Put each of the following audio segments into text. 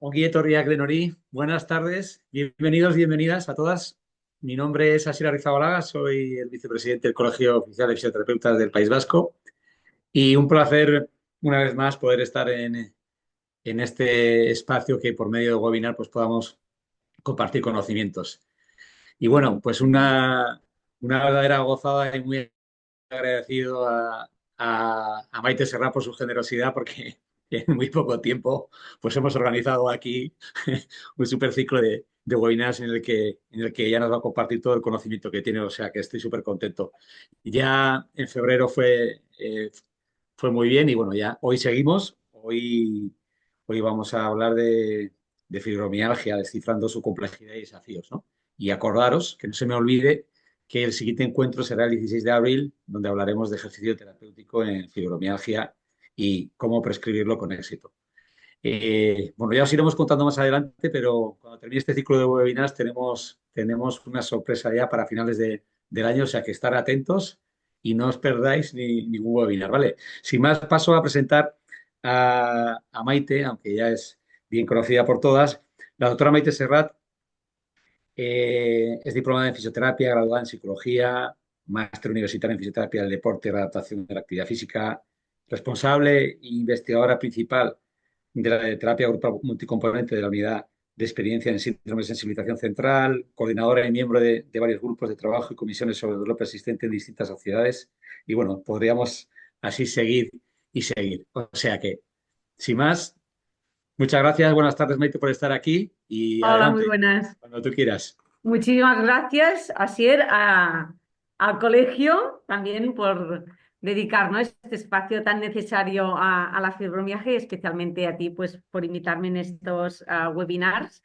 Ongi etorriak denori, buenas tardes, bienvenidos, bienvenidas a todas. Mi nombre es Asier Arrizabalaga, soy el vicepresidente del Colegio Oficial de Fisioterapeutas del País Vasco y un placer una vez más poder estar en este espacio que por medio de webinar pues podamos compartir conocimientos. Y bueno, pues una verdadera gozada y muy agradecido a Maite Serra por su generosidad porque en muy poco tiempo pues hemos organizado aquí un super ciclo de webinars en el que ella nos va a compartir todo el conocimiento que tiene, o sea que estoy súper contento. Ya en febrero fue muy bien y bueno, ya hoy seguimos, hoy vamos a hablar de fibromialgia, descifrando su complejidad y desafíos, ¿no? Y acordaros, que no se me olvide, que el siguiente encuentro será el 16 de abril, donde hablaremos de ejercicio terapéutico en fibromialgia y cómo prescribirlo con éxito. Bueno, ya os iremos contando más adelante, pero cuando termine este ciclo de webinars tenemos una sorpresa ya para finales del año, o sea que estar atentos y no os perdáis ningún webinar, ¿vale? Sin más, paso a presentar a Maite, aunque ya es bien conocida por todas. La doctora Maite Serrat es diplomada en fisioterapia, graduada en psicología, máster universitario en fisioterapia del deporte y readaptación de la actividad física, responsable e investigadora principal de la terapia grupal multicomponente de la unidad de experiencia en síndrome de sensibilización central, coordinadora y miembro de varios grupos de trabajo y comisiones sobre el dolor persistente en distintas sociedades. Y bueno, podríamos así seguir y seguir. O sea que, sin más, muchas gracias, buenas tardes, Maite, por estar aquí y Hola, muy adelante, buenas. cuando tú quieras. Muchísimas gracias, Asier, al colegio también por dedicarnos este espacio tan necesario a la fibromialgia y especialmente a ti, pues, por invitarme en estos webinars.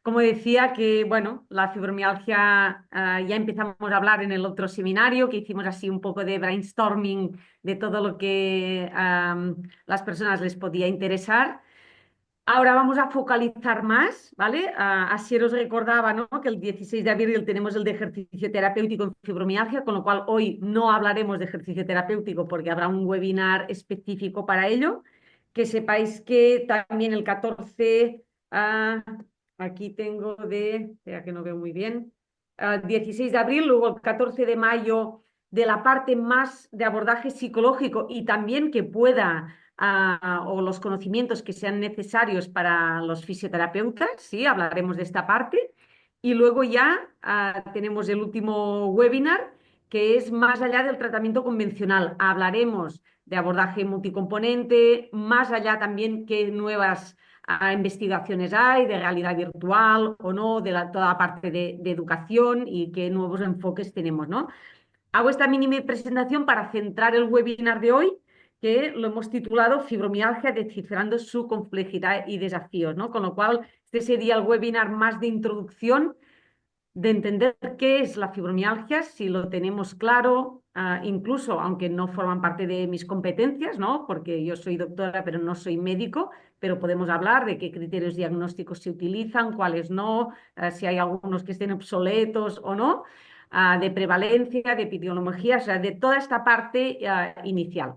Como decía, que bueno, la fibromialgia ya empezamos a hablar en el otro seminario, que hicimos así un poco de brainstorming de todo lo que las personas les podía interesar. Ahora vamos a focalizar más, ¿vale? Así os recordaba, ¿no? Que el 16 de abril tenemos el de ejercicio terapéutico en fibromialgia, con lo cual hoy no hablaremos de ejercicio terapéutico porque habrá un webinar específico para ello. Que sepáis que también el 14, aquí tengo espera que no veo muy bien, 16 de abril, luego el 14 de mayo de la parte más de abordaje psicológico y también que pueda o los conocimientos que sean necesarios para los fisioterapeutas, sí, hablaremos de esta parte. Y luego ya tenemos el último webinar, que es más allá del tratamiento convencional. Hablaremos de abordaje multicomponente, más allá también qué nuevas investigaciones hay de realidad virtual o no, de toda la parte de educación y qué nuevos enfoques tenemos, ¿no? Hago esta mini presentación para centrar el webinar de hoy, que lo hemos titulado Fibromialgia, descifrando su complejidad y desafíos, ¿no? Con lo cual, este sería el webinar más de introducción, de entender qué es la fibromialgia, si lo tenemos claro, incluso aunque no forman parte de mis competencias, ¿no? Porque yo soy doctora, pero no soy médico, pero podemos hablar de qué criterios diagnósticos se utilizan, cuáles no, si hay algunos que estén obsoletos o no, de prevalencia, de epidemiología, o sea, de toda esta parte inicial.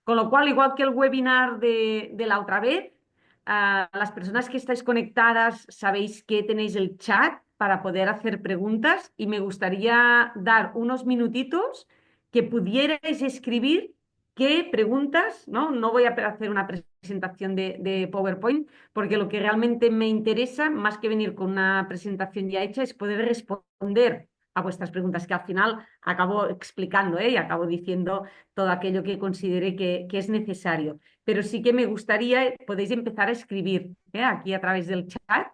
Con lo cual, igual que el webinar de la otra vez, las personas que estáis conectadas sabéis que tenéis el chat para poder hacer preguntas y me gustaría dar unos minutitos que pudierais escribir qué preguntas, ¿no? No voy a hacer una presentación de PowerPoint porque lo que realmente me interesa, más que venir con una presentación ya hecha, es poder responder a vuestras preguntas, que al final acabo explicando, ¿eh? Y acabo diciendo todo aquello que considere que es necesario. Pero sí que me gustaría, podéis empezar a escribir, aquí a través del chat.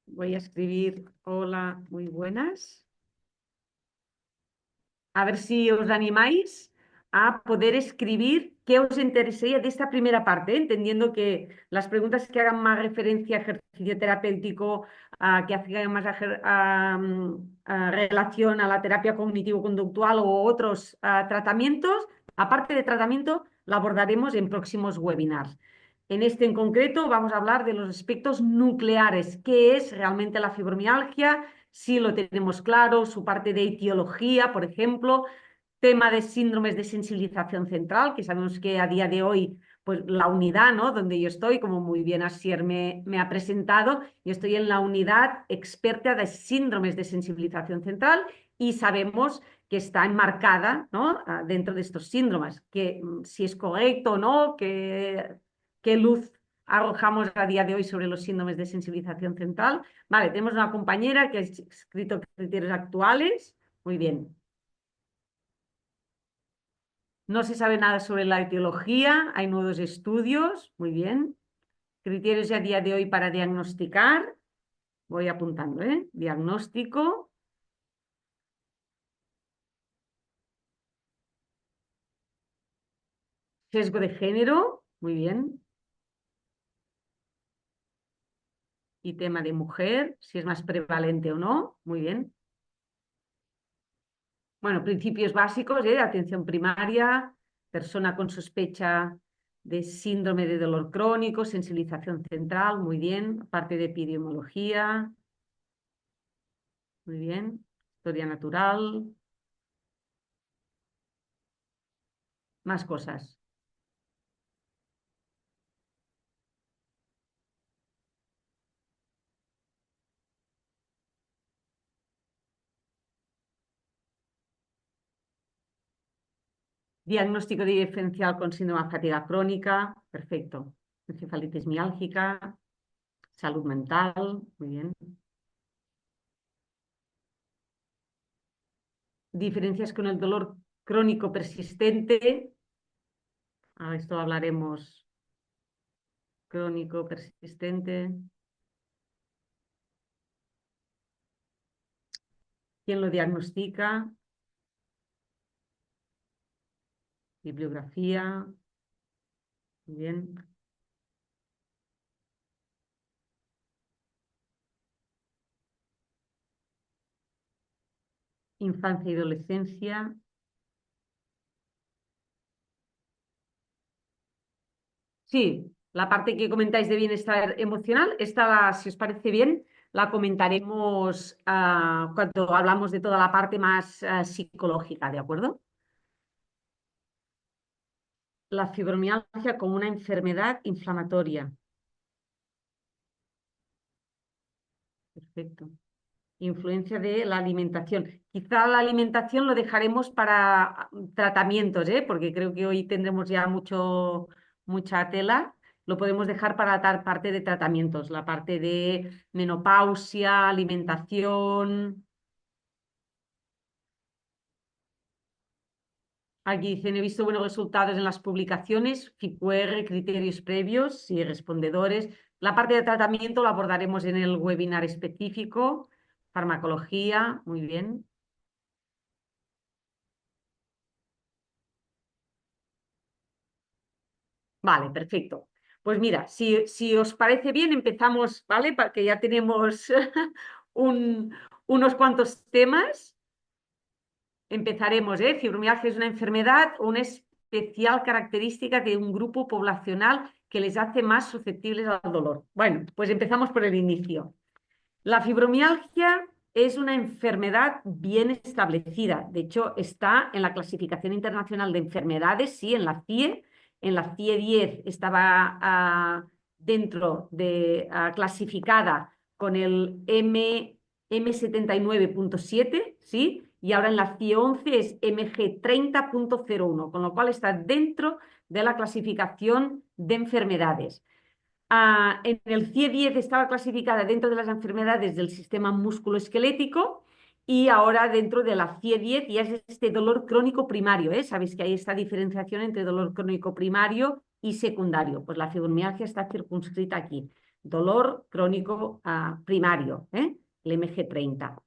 Voy a escribir, hola, muy buenas. A ver si os animáis a poder escribir qué os interesaría de esta primera parte, entendiendo que las preguntas que hagan más referencia a ejercicio terapéutico, que hagan más relación a la terapia cognitivo-conductual o otros tratamientos, aparte de tratamiento, la abordaremos en próximos webinars. En este en concreto vamos a hablar de los aspectos nucleares, qué es realmente la fibromialgia, si lo tenemos claro, su parte de etiología, por ejemplo, tema de síndromes de sensibilización central, que sabemos que a día de hoy pues la unidad, ¿no? Donde yo estoy, como muy bien Asier me ha presentado, yo estoy en la unidad experta de síndromes de sensibilización central y sabemos que está enmarcada, ¿no? Dentro de estos síndromes, que si es correcto o no, qué luz arrojamos a día de hoy sobre los síndromes de sensibilización central. Vale, tenemos una compañera que ha escrito criterios actuales. Muy bien. No se sabe nada sobre la etiología, hay nuevos estudios. Muy bien. Criterios a día de hoy para diagnosticar. Voy apuntando, ¿eh? Diagnóstico. Sesgo de género. Muy bien. Y tema de mujer, si es más prevalente o no. Muy bien. Bueno, principios básicos, atención primaria, persona con sospecha de síndrome de dolor crónico, sensibilización central, muy bien. Parte de epidemiología, muy bien. Historia natural, más cosas. Diagnóstico diferencial con síndrome de fatiga crónica, perfecto. Encefalitis miálgica, salud mental, muy bien. Diferencias con el dolor crónico persistente. Esto hablaremos. Crónico persistente. ¿Quién lo diagnostica? Bibliografía. Muy bien. Infancia y adolescencia. Sí, la parte que comentáis de bienestar emocional, esta, si os parece bien, la comentaremos cuando hablamos de toda la parte más psicológica, ¿de acuerdo? La fibromialgia como una enfermedad inflamatoria. Perfecto. Influencia de la alimentación. Quizá la alimentación lo dejaremos para tratamientos, porque creo que hoy tendremos ya mucha tela. Lo podemos dejar para la parte de tratamientos, la parte de menopausia, alimentación. Aquí dicen, he visto buenos resultados en las publicaciones, FIQR, criterios previos y respondedores. La parte de tratamiento la abordaremos en el webinar específico. Farmacología, muy bien. Vale, perfecto. Pues mira, si os parece bien, empezamos, ¿vale? Porque ya tenemos unos cuantos temas. Empezaremos, ¿eh? Fibromialgia es una enfermedad, una especial característica de un grupo poblacional que les hace más susceptibles al dolor. Bueno, pues empezamos por el inicio. La fibromialgia es una enfermedad bien establecida. De hecho, está en la Clasificación Internacional de Enfermedades, sí, en la CIE. En la CIE 10 estaba dentro de clasificada con el M79.7, ¿sí? Y ahora en la CIE 11 es MG30.01, con lo cual está dentro de la clasificación de enfermedades. En el CIE 10 estaba clasificada dentro de las enfermedades del sistema musculoesquelético y ahora dentro de la CIE 10 ya es este dolor crónico primario, ¿eh? Sabéis que hay esta diferenciación entre dolor crónico primario y secundario. Pues la fibromialgia está circunscrita aquí. Dolor crónico primario, el MG30.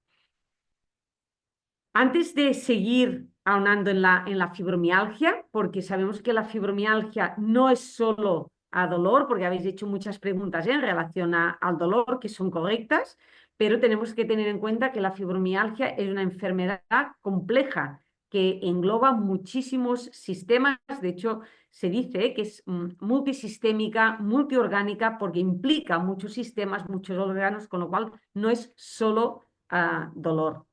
Antes de seguir ahondando en la fibromialgia, porque sabemos que la fibromialgia no es solo a dolor, porque habéis hecho muchas preguntas en relación al dolor que son correctas, pero tenemos que tener en cuenta que la fibromialgia es una enfermedad compleja que engloba muchísimos sistemas. De hecho, se dice que es multisistémica, multiorgánica, porque implica muchos sistemas, muchos órganos, con lo cual no es solo dolor.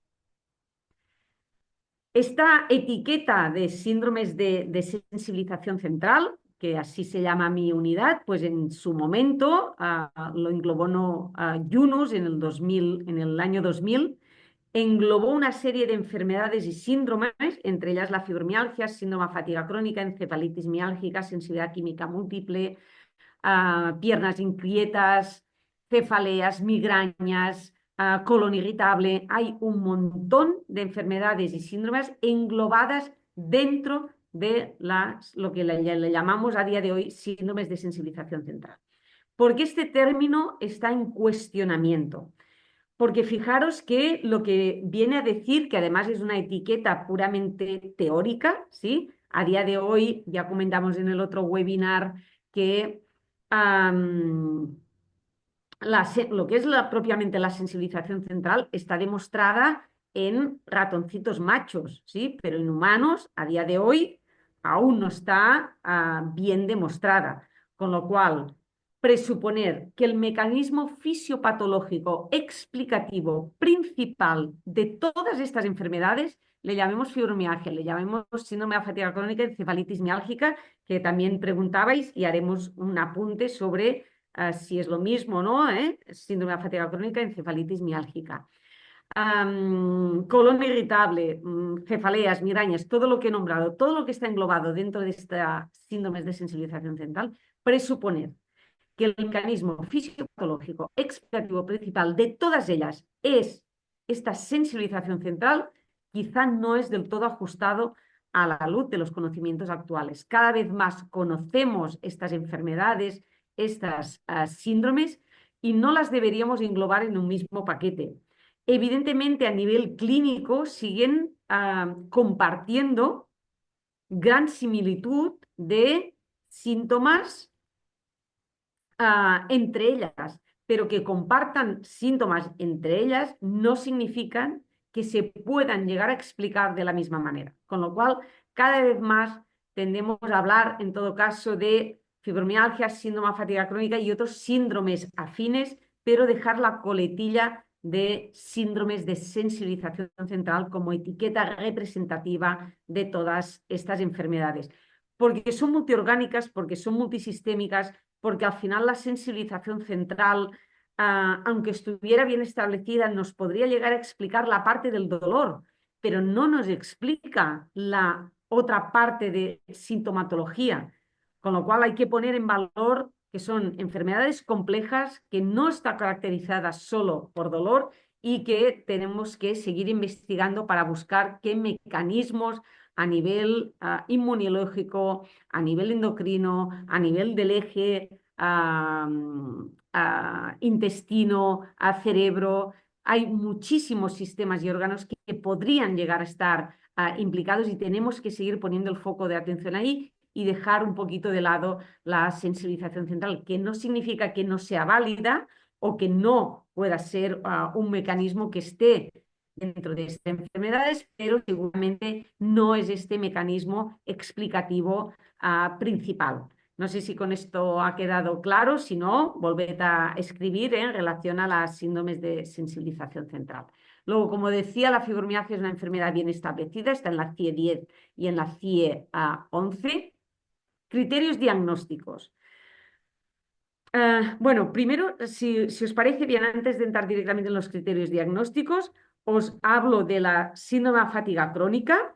Esta etiqueta de síndromes de sensibilización central, que así se llama mi unidad, pues en su momento lo englobó Yunus en el 2000, en el año 2000, englobó una serie de enfermedades y síndromes, entre ellas la fibromialgia, síndrome de fatiga crónica, encefalitis miálgica, sensibilidad química múltiple, piernas inquietas, cefaleas, migrañas, colon irritable. Hay un montón de enfermedades y síndromes englobadas dentro de lo que le llamamos a día de hoy síndromes de sensibilización central. ¿Por qué este término está en cuestionamiento? Porque fijaros que lo que viene a decir, que además es una etiqueta puramente teórica, ¿sí? A día de hoy, ya comentamos en el otro webinar que lo que es propiamente la sensibilización central está demostrada en ratoncitos machos, ¿sí? Pero en humanos, a día de hoy, aún no está bien demostrada. Con lo cual, presuponer que el mecanismo fisiopatológico explicativo principal de todas estas enfermedades, le llamemos fibromialgia, le llamemos síndrome de fatiga crónica, encefalitis miálgica, que también preguntabais y haremos un apunte sobre si es lo mismo o no, síndrome de fatiga crónica, encefalitis miálgica. Colon irritable, cefaleas, migrañas, todo lo que he nombrado, todo lo que está englobado dentro de esta síndromes de sensibilización central, presuponer que el mecanismo fisiopatológico explicativo principal de todas ellas es esta sensibilización central, quizá no es del todo ajustado a la luz de los conocimientos actuales. Cada vez más conocemos estas enfermedades, estas síndromes, y no las deberíamos englobar en un mismo paquete. Evidentemente, a nivel clínico, siguen compartiendo gran similitud de síntomas entre ellas, pero que compartan síntomas entre ellas no significan que se puedan llegar a explicar de la misma manera. Con lo cual, cada vez más tendemos a hablar, en todo caso, de fibromialgia, síndrome de fatiga crónica y otros síndromes afines, pero dejar la coletilla de síndromes de sensibilización central como etiqueta representativa de todas estas enfermedades. Porque son multiorgánicas, porque son multisistémicas, porque al final la sensibilización central, aunque estuviera bien establecida, nos podría llegar a explicar la parte del dolor, pero no nos explica la otra parte de sintomatología, con lo cual hay que poner en valor que son enfermedades complejas, que no están caracterizadas solo por dolor y que tenemos que seguir investigando para buscar qué mecanismos a nivel inmunológico, a nivel endocrino, a nivel del eje intestino, cerebro. Hay muchísimos sistemas y órganos que podrían llegar a estar implicados y tenemos que seguir poniendo el foco de atención ahí y dejar un poquito de lado la sensibilización central, que no significa que no sea válida o que no pueda ser un mecanismo que esté dentro de estas enfermedades, pero seguramente no es este mecanismo explicativo principal. No sé si con esto ha quedado claro, si no, volved a escribir en relación a las síndromes de sensibilización central. Luego, como decía, la fibromialgia es una enfermedad bien establecida, está en la CIE 10 y en la CIE 11. Criterios diagnósticos. Bueno, primero, si os parece bien, antes de entrar directamente en los criterios diagnósticos, os hablo de la síndrome de fatiga crónica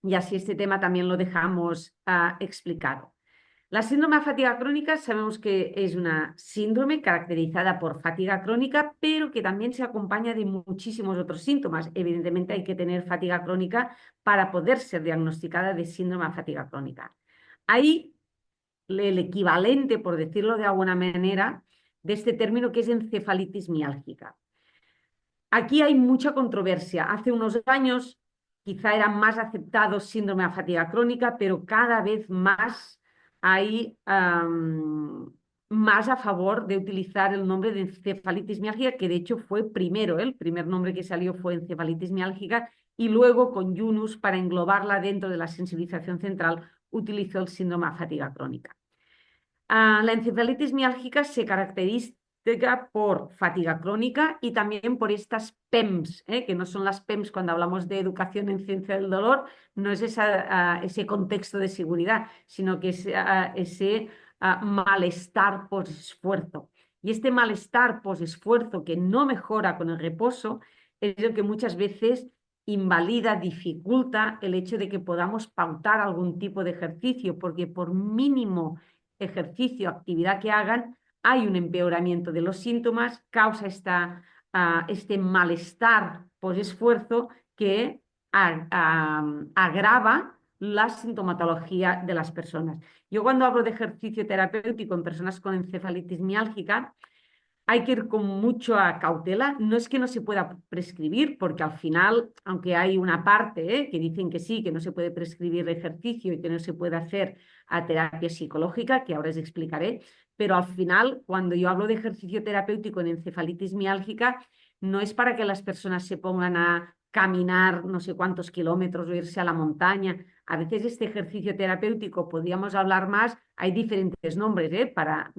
y así este tema también lo dejamos explicado. La síndrome de fatiga crónica sabemos que es una síndrome caracterizada por fatiga crónica, pero que también se acompaña de muchísimos otros síntomas. Evidentemente hay que tener fatiga crónica para poder ser diagnosticada de síndrome de fatiga crónica. Hay el equivalente, por decirlo de alguna manera, de este término que es encefalitis miálgica. Aquí hay mucha controversia. Hace unos años quizá era más aceptado síndrome de fatiga crónica, pero cada vez más hay más a favor de utilizar el nombre de encefalitis miálgica, que de hecho fue primero, el primer nombre que salió fue encefalitis miálgica, y luego con Yunus, para englobarla dentro de la sensibilización central, utilizó el síndrome de fatiga crónica. La encefalitis miálgica se caracteriza por fatiga crónica y también por estas PEMS, que no son las PEMS cuando hablamos de educación en ciencia del dolor, no es ese contexto de seguridad, sino que es ese malestar post-esfuerzo. Y este malestar post-esfuerzo que no mejora con el reposo es lo que muchas veces invalida, dificulta el hecho de que podamos pautar algún tipo de ejercicio, porque por mínimo ejercicio, actividad que hagan, hay un empeoramiento de los síntomas, causa este malestar post-esfuerzo que agrava la sintomatología de las personas. Yo cuando hablo de ejercicio terapéutico en personas con encefalitis miálgica, hay que ir con mucha cautela. No es que no se pueda prescribir, porque al final, aunque hay una parte que dicen que sí, que no se puede prescribir ejercicio y que no se puede hacer a terapia psicológica, que ahora os explicaré, pero al final, cuando yo hablo de ejercicio terapéutico en encefalitis miálgica, no es para que las personas se pongan a caminar no sé cuántos kilómetros o irse a la montaña. A veces este ejercicio terapéutico, podríamos hablar más, hay diferentes nombres para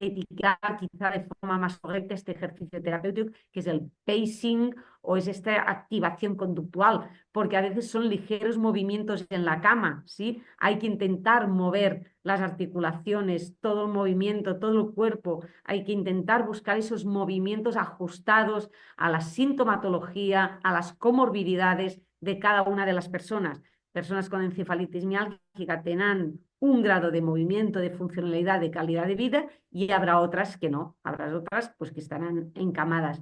etiquetar quizá de forma más correcta este ejercicio terapéutico, que es el pacing o es esta activación conductual, porque a veces son ligeros movimientos en la cama, ¿sí? Hay que intentar mover las articulaciones, todo el movimiento, todo el cuerpo, hay que intentar buscar esos movimientos ajustados a la sintomatología, a las comorbilidades de cada una de las personas. Personas con encefalitis miálgica tendrán un grado de movimiento, de funcionalidad, de calidad de vida, y habrá otras que no, habrá otras pues que estarán encamadas.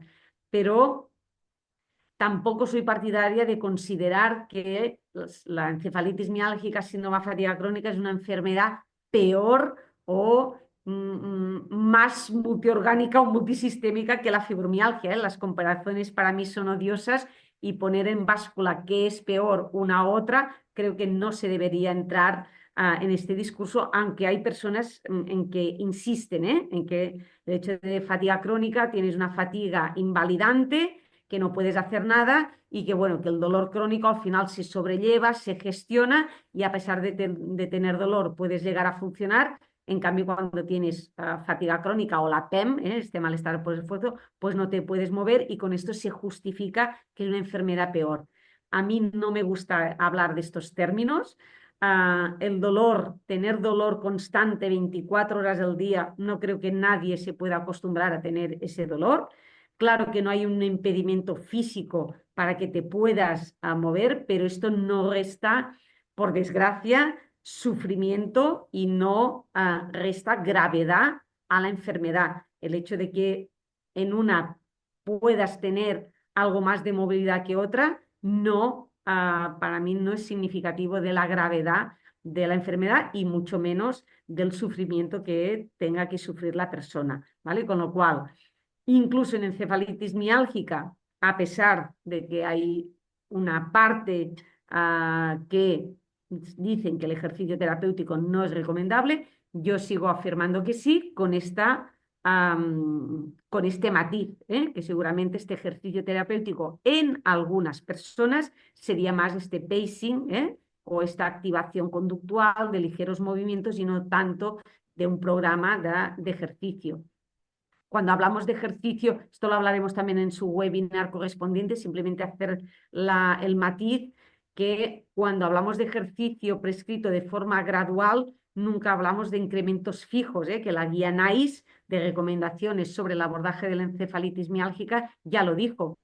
Pero tampoco soy partidaria de considerar que la encefalitis miálgica, síndrome de fatiga crónica, es una enfermedad peor o más multiorgánica o multisistémica que la fibromialgia. Las comparaciones para mí son odiosas y poner en báscula qué es peor una u otra, creo que no se debería entrar en este discurso, aunque hay personas en que insisten, en que el hecho de fatiga crónica tienes una fatiga invalidante, que no puedes hacer nada y que, bueno, que el dolor crónico al final se sobrelleva, se gestiona y a pesar de tener dolor puedes llegar a funcionar. En cambio, cuando tienes fatiga crónica o la PEM, este malestar por esfuerzo, pues no te puedes mover y con esto se justifica que es una enfermedad peor. A mí no me gusta hablar de estos términos. El dolor, tener dolor constante 24 horas al día, no creo que nadie se pueda acostumbrar a tener ese dolor. Claro que no hay un impedimento físico para que te puedas mover, pero esto no resta, por desgracia, sufrimiento y no resta gravedad a la enfermedad. El hecho de que en una puedas tener algo más de movilidad que otra, no, para mí no es significativo de la gravedad de la enfermedad y mucho menos del sufrimiento que tenga que sufrir la persona, ¿vale? Con lo cual, incluso en encefalitis miálgica, a pesar de que hay una parte que dicen que el ejercicio terapéutico no es recomendable, yo sigo afirmando que sí, con este matiz, que seguramente este ejercicio terapéutico en algunas personas sería más este pacing, o esta activación conductual de ligeros movimientos y no tanto de un programa de ejercicio. Cuando hablamos de ejercicio, esto lo hablaremos también en su webinar correspondiente, simplemente hacer el matiz que cuando hablamos de ejercicio prescrito de forma gradual, nunca hablamos de incrementos fijos, que la guía NICE de recomendaciones sobre el abordaje de la encefalitis miálgica ya lo dijo.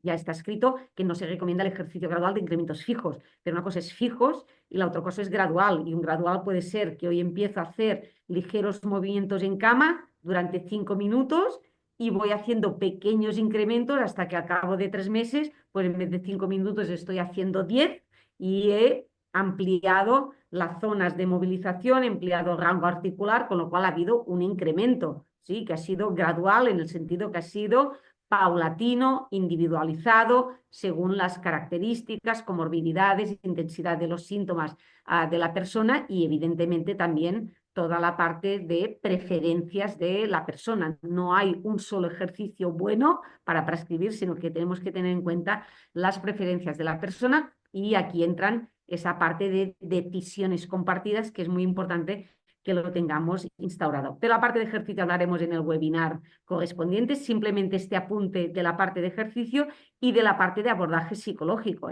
Ya está escrito que no se recomienda el ejercicio gradual de incrementos fijos, pero una cosa es fijos y la otra cosa es gradual. Y un gradual puede ser que hoy empiezo a hacer ligeros movimientos en cama durante 5 minutos y voy haciendo pequeños incrementos hasta que al cabo de 3 meses, pues en vez de 5 minutos estoy haciendo 10 y he ampliado las zonas de movilización, he ampliado el rango articular, con lo cual ha habido un incremento, ¿sí? Que ha sido gradual en el sentido que ha sido paulatino, individualizado, según las características, comorbilidades, intensidad de los síntomas de la persona y evidentemente también toda la parte de preferencias de la persona. No hay un solo ejercicio bueno para prescribir, sino que tenemos que tener en cuenta las preferencias de la persona y aquí entran esa parte de decisiones compartidas que es muy importante que lo tengamos instaurado. De la parte de ejercicio hablaremos en el webinar correspondiente, simplemente este apunte de la parte de ejercicio y de la parte de abordaje psicológico,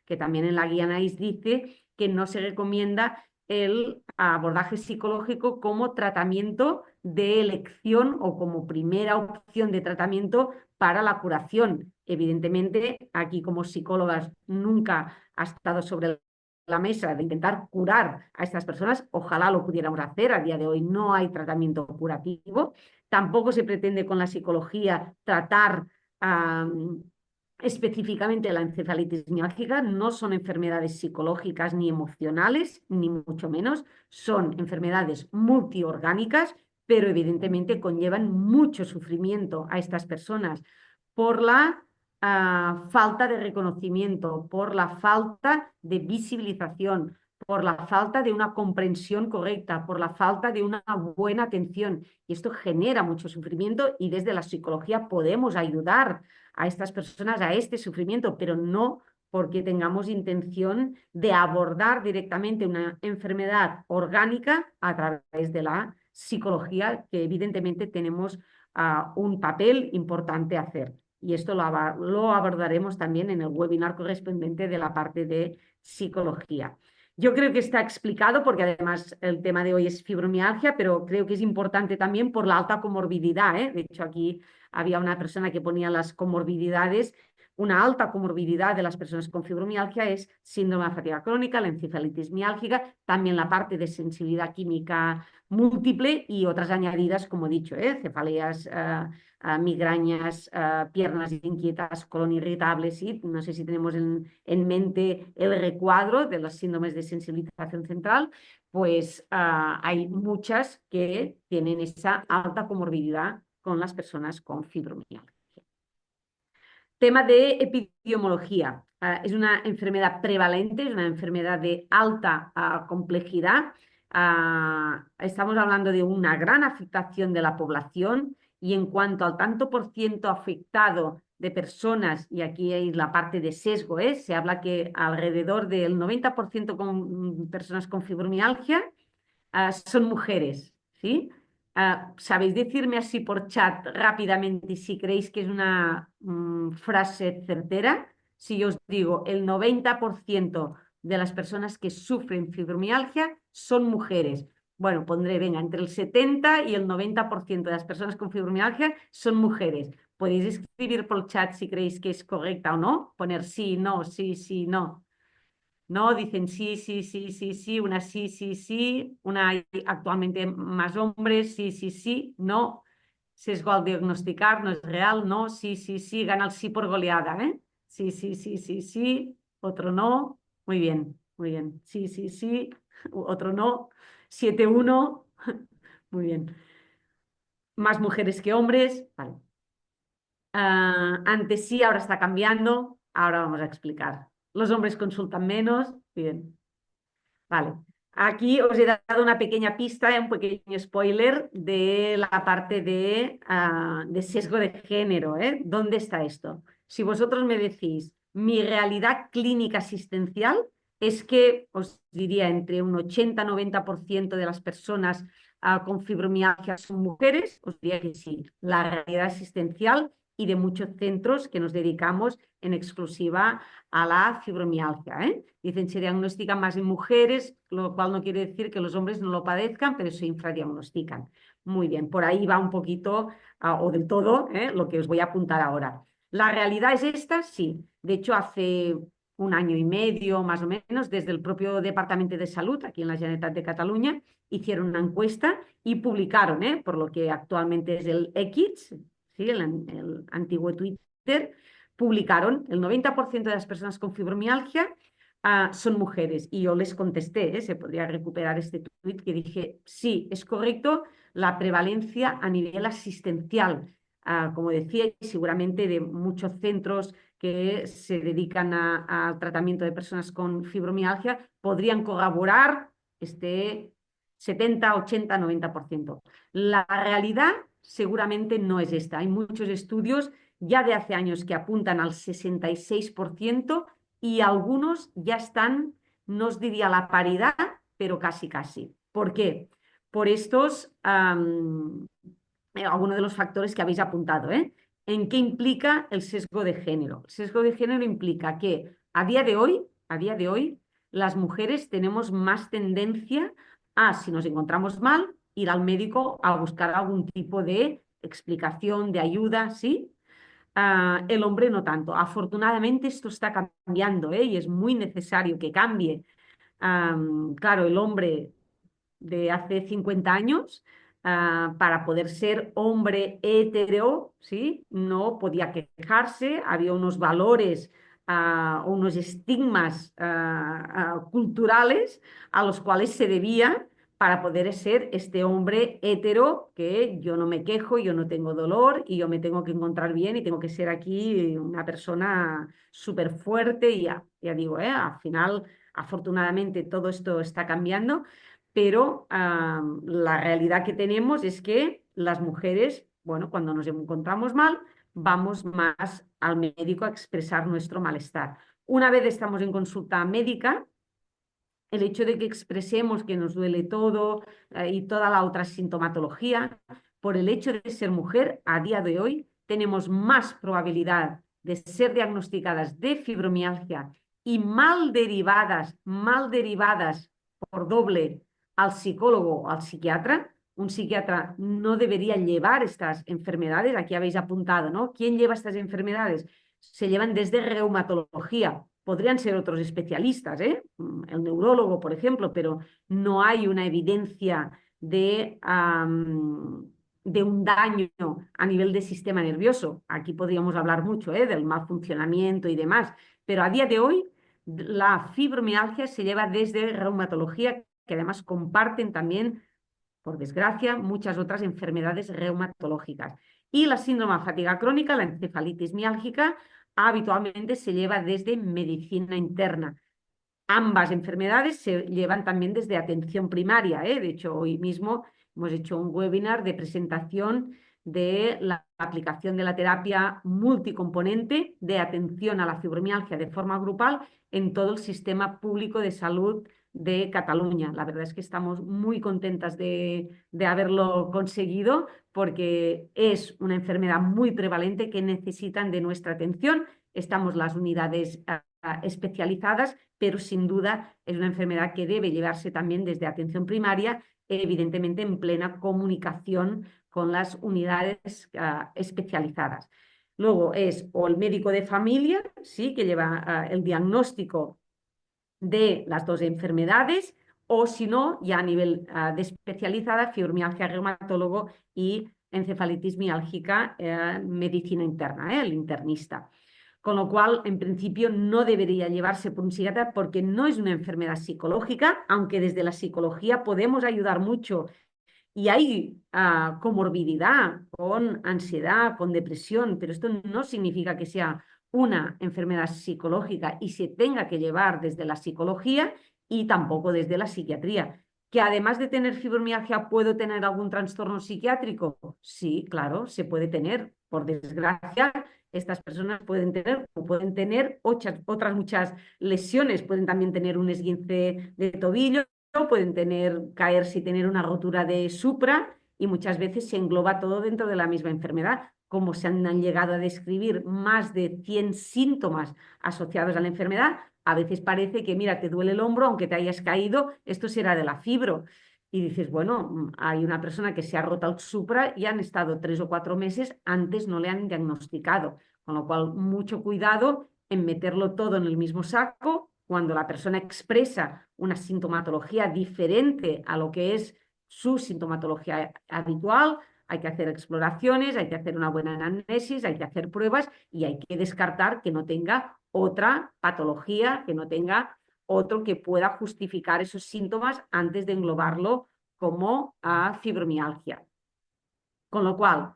que también en la guía NICE dice que no se recomienda el abordaje psicológico como tratamiento de elección o como primera opción de tratamiento para la curación. Evidentemente, aquí como psicólogas nunca ha estado sobre la mesa de intentar curar a estas personas. Ojalá lo pudiéramos hacer. A día de hoy no hay tratamiento curativo. Tampoco se pretende con la psicología tratar específicamente la encefalitis miálgica. No son enfermedades psicológicas ni emocionales, ni mucho menos. Son enfermedades multiorgánicas, pero evidentemente conllevan mucho sufrimiento a estas personas por la falta de reconocimiento, por la falta de visibilización, por la falta de una comprensión correcta, por la falta de una buena atención. Y esto genera mucho sufrimiento y desde la psicología podemos ayudar a estas personas a este sufrimiento, pero no porque tengamos intención de abordar directamente una enfermedad orgánica a través de la psicología, que evidentemente tenemos un papel importante a hacer. Y esto lo abordaremos también en el webinar correspondiente de la parte de psicología. Yo creo que está explicado porque además el tema de hoy es fibromialgia, pero creo que es importante también por la alta comorbilidad, ¿eh? De hecho, aquí había una persona que ponía las comorbilidades. Una alta comorbilidad de las personas con fibromialgia es síndrome de fatiga crónica, la encefalitis miálgica, también la parte de sensibilidad química múltiple y otras añadidas, como he dicho, cefaleas, migrañas, piernas inquietas, colon irritable, ¿sí? No sé si tenemos en mente el recuadro de los síndromes de sensibilización central, pues hay muchas que tienen esa alta comorbilidad con las personas con fibromialgia. Tema de epidemiología. Es una enfermedad prevalente, es una enfermedad de alta complejidad. Estamos hablando de una gran afectación de la población y en cuanto al tanto por ciento afectado de personas, y aquí hay la parte de sesgo, se habla que alrededor del 90% con personas con fibromialgia son mujeres, ¿sí? ¿Sabéis decirme así por chat rápidamente si creéis que es una frase certera? Si yo os digo, el 90% de las personas que sufren fibromialgia son mujeres. Bueno, pondré, venga, entre el 70 y el 90% de las personas con fibromialgia son mujeres. Podéis escribir por chat si creéis que es correcta o no, poner sí, no, sí, sí, no. No, dicen sí, sí, sí, sí, sí, una sí, sí, sí, una hay actualmente más hombres, sí, sí, sí, no, sesgo al diagnosticar, no es real, no, sí, sí, sí, gana el sí por goleada, ¿eh? Sí, sí, sí, sí, sí, otro no, muy bien, sí, sí, sí, otro no, 7-1, muy bien, más mujeres que hombres, vale. Antes sí, ahora está cambiando, ahora vamos a explicar. Los hombres consultan menos, bien. Vale. Aquí os he dado una pequeña pista, un pequeño spoiler de la parte de sesgo de género, ¿eh? ¿Dónde está esto? Si vosotros me decís, mi realidad clínica asistencial es que os diría entre un 80-90% de las personas con fibromialgia son mujeres, os diría que sí. La realidad asistencial y de muchos centros que nos dedicamos en exclusiva a la fibromialgia, ¿eh? Dicen, se diagnostica más en mujeres, lo cual no quiere decir que los hombres no lo padezcan, pero se infradiagnostican. Muy bien, por ahí va un poquito, o del todo, lo que os voy a apuntar ahora. ¿La realidad es esta? Sí. De hecho, hace un año y medio, más o menos, desde el propio Departamento de Salud, aquí en la Generalitat de Cataluña, hicieron una encuesta y publicaron, por lo que actualmente es el X, ¿sí? el antiguo Twitter, publicaron el 90% de las personas con fibromialgia son mujeres. Y yo les contesté, se podría recuperar este tuit que dije, sí, es correcto, la prevalencia a nivel asistencial, como decía, seguramente de muchos centros que se dedican al tratamiento de personas con fibromialgia podrían corroborar este 70, 80, 90%. La realidad seguramente no es esta. Hay muchos estudios ya de hace años que apuntan al 66% y algunos ya están, no os diría la paridad, pero casi, casi. ¿Por qué? por estos, algunos de los factores que habéis apuntado, ¿eh? ¿En qué implica el sesgo de género? El sesgo de género implica que a día de hoy, las mujeres tenemos más tendencia a, si nos encontramos mal, ir al médico a buscar algún tipo de explicación, de ayuda, ¿sí? El hombre no tanto. Afortunadamente esto está cambiando, ¿eh? Y es muy necesario que cambie. Claro, el hombre de hace 50 años, para poder ser hombre hetero, ¿sí? No podía quejarse, había unos valores, unos estigmas culturales a los cuales se debía para poder ser este hombre hetero que yo no me quejo, yo no tengo dolor y yo me tengo que encontrar bien y tengo que ser aquí una persona súper fuerte y ya digo, al final, afortunadamente, todo esto está cambiando, pero la realidad que tenemos es que las mujeres, bueno, cuando nos encontramos mal, vamos más al médico a expresar nuestro malestar. Una vez estamos en consulta médica, el hecho de que expresemos que nos duele todo y toda la otra sintomatología, por el hecho de ser mujer, a día de hoy tenemos más probabilidad de ser diagnosticadas de fibromialgia y mal derivadas por doble al psicólogo o al psiquiatra. Un psiquiatra no debería llevar estas enfermedades. Aquí habéis apuntado, ¿no? ¿Quién lleva estas enfermedades? Se llevan desde reumatología. Podrían ser otros especialistas, ¿eh? El neurólogo, por ejemplo, pero no hay una evidencia de un daño a nivel del sistema nervioso. Aquí podríamos hablar mucho, del mal funcionamiento y demás, pero a día de hoy la fibromialgia se lleva desde reumatología, que además comparten también, por desgracia, muchas otras enfermedades reumatológicas. Y la síndrome de fatiga crónica, la encefalitis miálgica, habitualmente se lleva desde medicina interna. Ambas enfermedades se llevan también desde atención primaria, ¿eh? De hecho, hoy mismo hemos hecho un webinar de presentación de la aplicación de la terapia multicomponente de atención a la fibromialgia de forma grupal en todo el sistema público de salud de Cataluña. La verdad es que estamos muy contentas de haberlo conseguido porque es una enfermedad muy prevalente que necesitan de nuestra atención. Estamos las unidades especializadas, pero sin duda es una enfermedad que debe llevarse también desde atención primaria, evidentemente en plena comunicación con las unidades especializadas. Luego es o el médico de familia, sí, que lleva el diagnóstico de las dos enfermedades, o si no, ya a nivel de especializada, fibromialgia, reumatólogo y encefalitis miálgica, medicina interna, el internista. Con lo cual, en principio, no debería llevarse por un psiquiatra porque no es una enfermedad psicológica, aunque desde la psicología podemos ayudar mucho y hay comorbididad con ansiedad, con depresión, pero esto no significa que sea una enfermedad psicológica y se tenga que llevar desde la psicología y tampoco desde la psiquiatría. Que además de tener fibromialgia, ¿puedo tener algún trastorno psiquiátrico? Sí, claro, se puede tener. Por desgracia, estas personas pueden tener otras muchas lesiones, pueden también tener un esguince de tobillo, pueden caerse y tener una rotura de supra y muchas veces se engloba todo dentro de la misma enfermedad. Como se han llegado a describir más de 100 síntomas asociados a la enfermedad, a veces parece que, mira, te duele el hombro, aunque te hayas caído, esto será de la fibro. Y dices, bueno, hay una persona que se ha roto el supra y han estado 3 o 4 meses, antes no le han diagnosticado. Con lo cual, mucho cuidado en meterlo todo en el mismo saco. Cuando la persona expresa una sintomatología diferente a lo que es su sintomatología habitual, hay que hacer exploraciones, hay que hacer una buena anamnesis, hay que hacer pruebas y hay que descartar que no tenga otra patología, que no tenga otro que pueda justificar esos síntomas antes de englobarlo como fibromialgia. Con lo cual,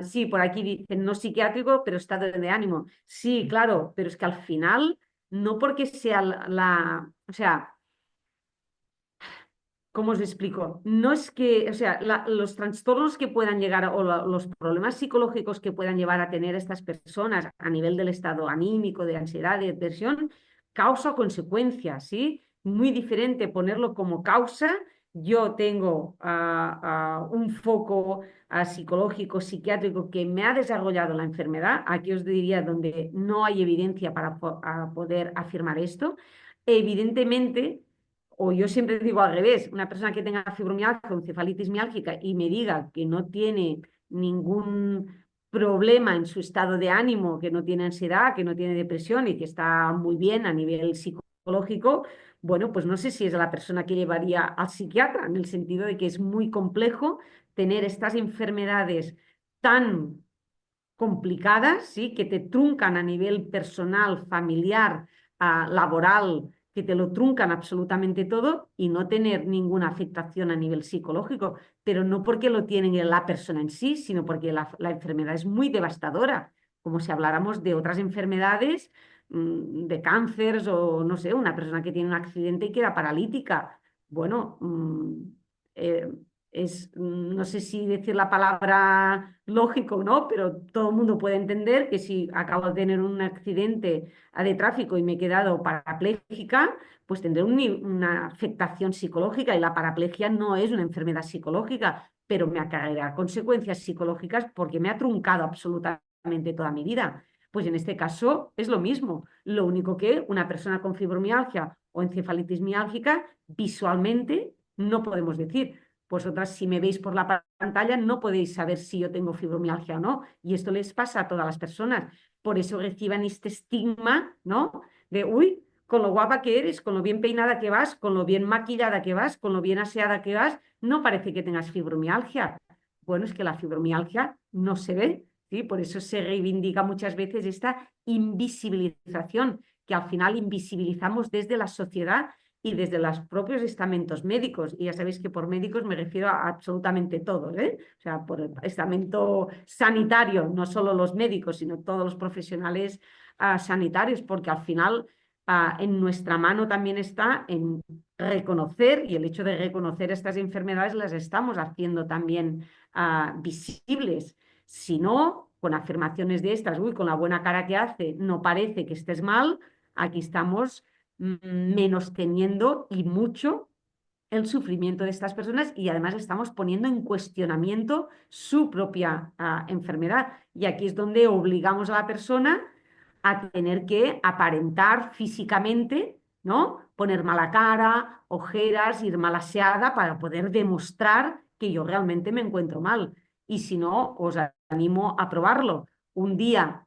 sí, por aquí dicen no psiquiátrico, pero estado de ánimo. Sí, claro, pero es que al final, no porque sea o sea, ¿cómo os explico? No es que, o sea, los trastornos que puedan llegar o los problemas psicológicos que puedan llevar a tener estas personas a nivel del estado anímico, de ansiedad, de depresión, causa o consecuencia, ¿sí? Muy diferente ponerlo como causa yo tengo un foco psicológico, psiquiátrico que me ha desarrollado la enfermedad, aquí os diría donde no hay evidencia para poder afirmar esto, evidentemente, o yo siempre digo al revés, una persona que tenga fibromialgia o encefalitis miálgica y me diga que no tiene ningún problema en su estado de ánimo, que no tiene ansiedad, que no tiene depresión y que está muy bien a nivel psicológico, bueno, pues no sé si es la persona que llevaría al psiquiatra, en el sentido de que es muy complejo tener estas enfermedades tan complicadas, ¿sí? Que te truncan a nivel personal, familiar, laboral, que te lo truncan absolutamente todo y no tener ninguna afectación a nivel psicológico, pero no porque lo tienen la persona en sí, sino porque la enfermedad es muy devastadora, como si habláramos de otras enfermedades, de cánceres o no sé, una persona que tiene un accidente y queda paralítica. Bueno, eh, no sé si decir la palabra lógico, ¿no? Pero todo el mundo puede entender que si acabo de tener un accidente de tráfico y me he quedado parapléjica, pues tendré una afectación psicológica y la paraplegia no es una enfermedad psicológica, pero me acarreará consecuencias psicológicas porque me ha truncado absolutamente toda mi vida. Pues en este caso es lo mismo. Lo único que una persona con fibromialgia o encefalitis miálgica visualmente no podemos decir. Vosotras, si me veis por la pantalla, no podéis saber si yo tengo fibromialgia o no. Y esto les pasa a todas las personas. Por eso reciban este estigma, ¿no? De, uy, con lo guapa que eres, con lo bien peinada que vas, con lo bien maquillada que vas, con lo bien aseada que vas, no parece que tengas fibromialgia. Bueno, es que la fibromialgia no se ve, ¿sí? Por eso se reivindica muchas veces esta invisibilización, que al final invisibilizamos desde la sociedad y desde los propios estamentos médicos. Y ya sabéis que por médicos me refiero a absolutamente todos, ¿eh? O sea, por el estamento sanitario, no solo los médicos, sino todos los profesionales sanitarios, porque al final en nuestra mano también está en reconocer, y el hecho de reconocer estas enfermedades las estamos haciendo también visibles. Si no, con afirmaciones de estas, uy, con la buena cara que hace, no parece que estés mal, aquí estamos menos teniendo y mucho el sufrimiento de estas personas y además estamos poniendo en cuestionamiento su propia enfermedad. Y aquí es donde obligamos a la persona a tener que aparentar físicamente, ¿no? Poner mala cara, ojeras, ir mal aseada para poder demostrar que yo realmente me encuentro mal. Y si no, os animo a probarlo. Un día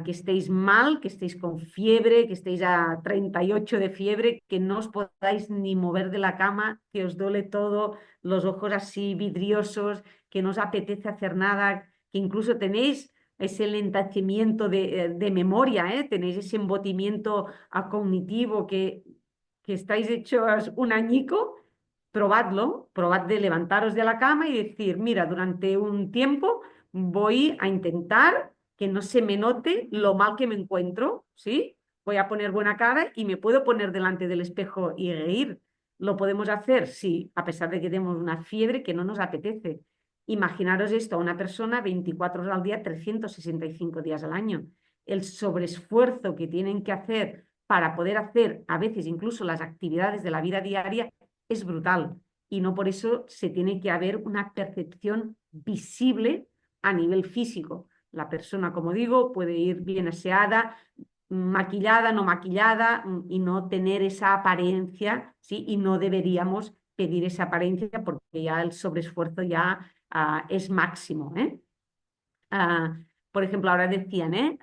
que estéis mal, que estéis con fiebre, que estéis a 38 de fiebre, que no os podáis ni mover de la cama, que os duele todo, los ojos así vidriosos, que no os apetece hacer nada, que incluso tenéis ese lentecimiento de memoria, ¿eh? Tenéis ese embotimiento cognitivo que estáis hechos un añico, probadlo, probad de levantaros de la cama y decir, mira, durante un tiempo voy a intentar que no se me note lo mal que me encuentro, ¿sí? Voy a poner buena cara y me puedo poner delante del espejo y reír. ¿Lo podemos hacer? Sí, a pesar de que tenemos una fiebre que no nos apetece. Imaginaros esto a una persona 24 horas al día, 365 días al año. El sobreesfuerzo que tienen que hacer para poder hacer a veces incluso las actividades de la vida diaria es brutal. Y no por eso se tiene que haber una percepción visible a nivel físico. La persona, como digo, puede ir bien aseada, maquillada, no maquillada y no tener esa apariencia, ¿sí? Y no deberíamos pedir esa apariencia porque ya el sobreesfuerzo ya es máximo, ¿eh? Uh, por ejemplo, ahora decían,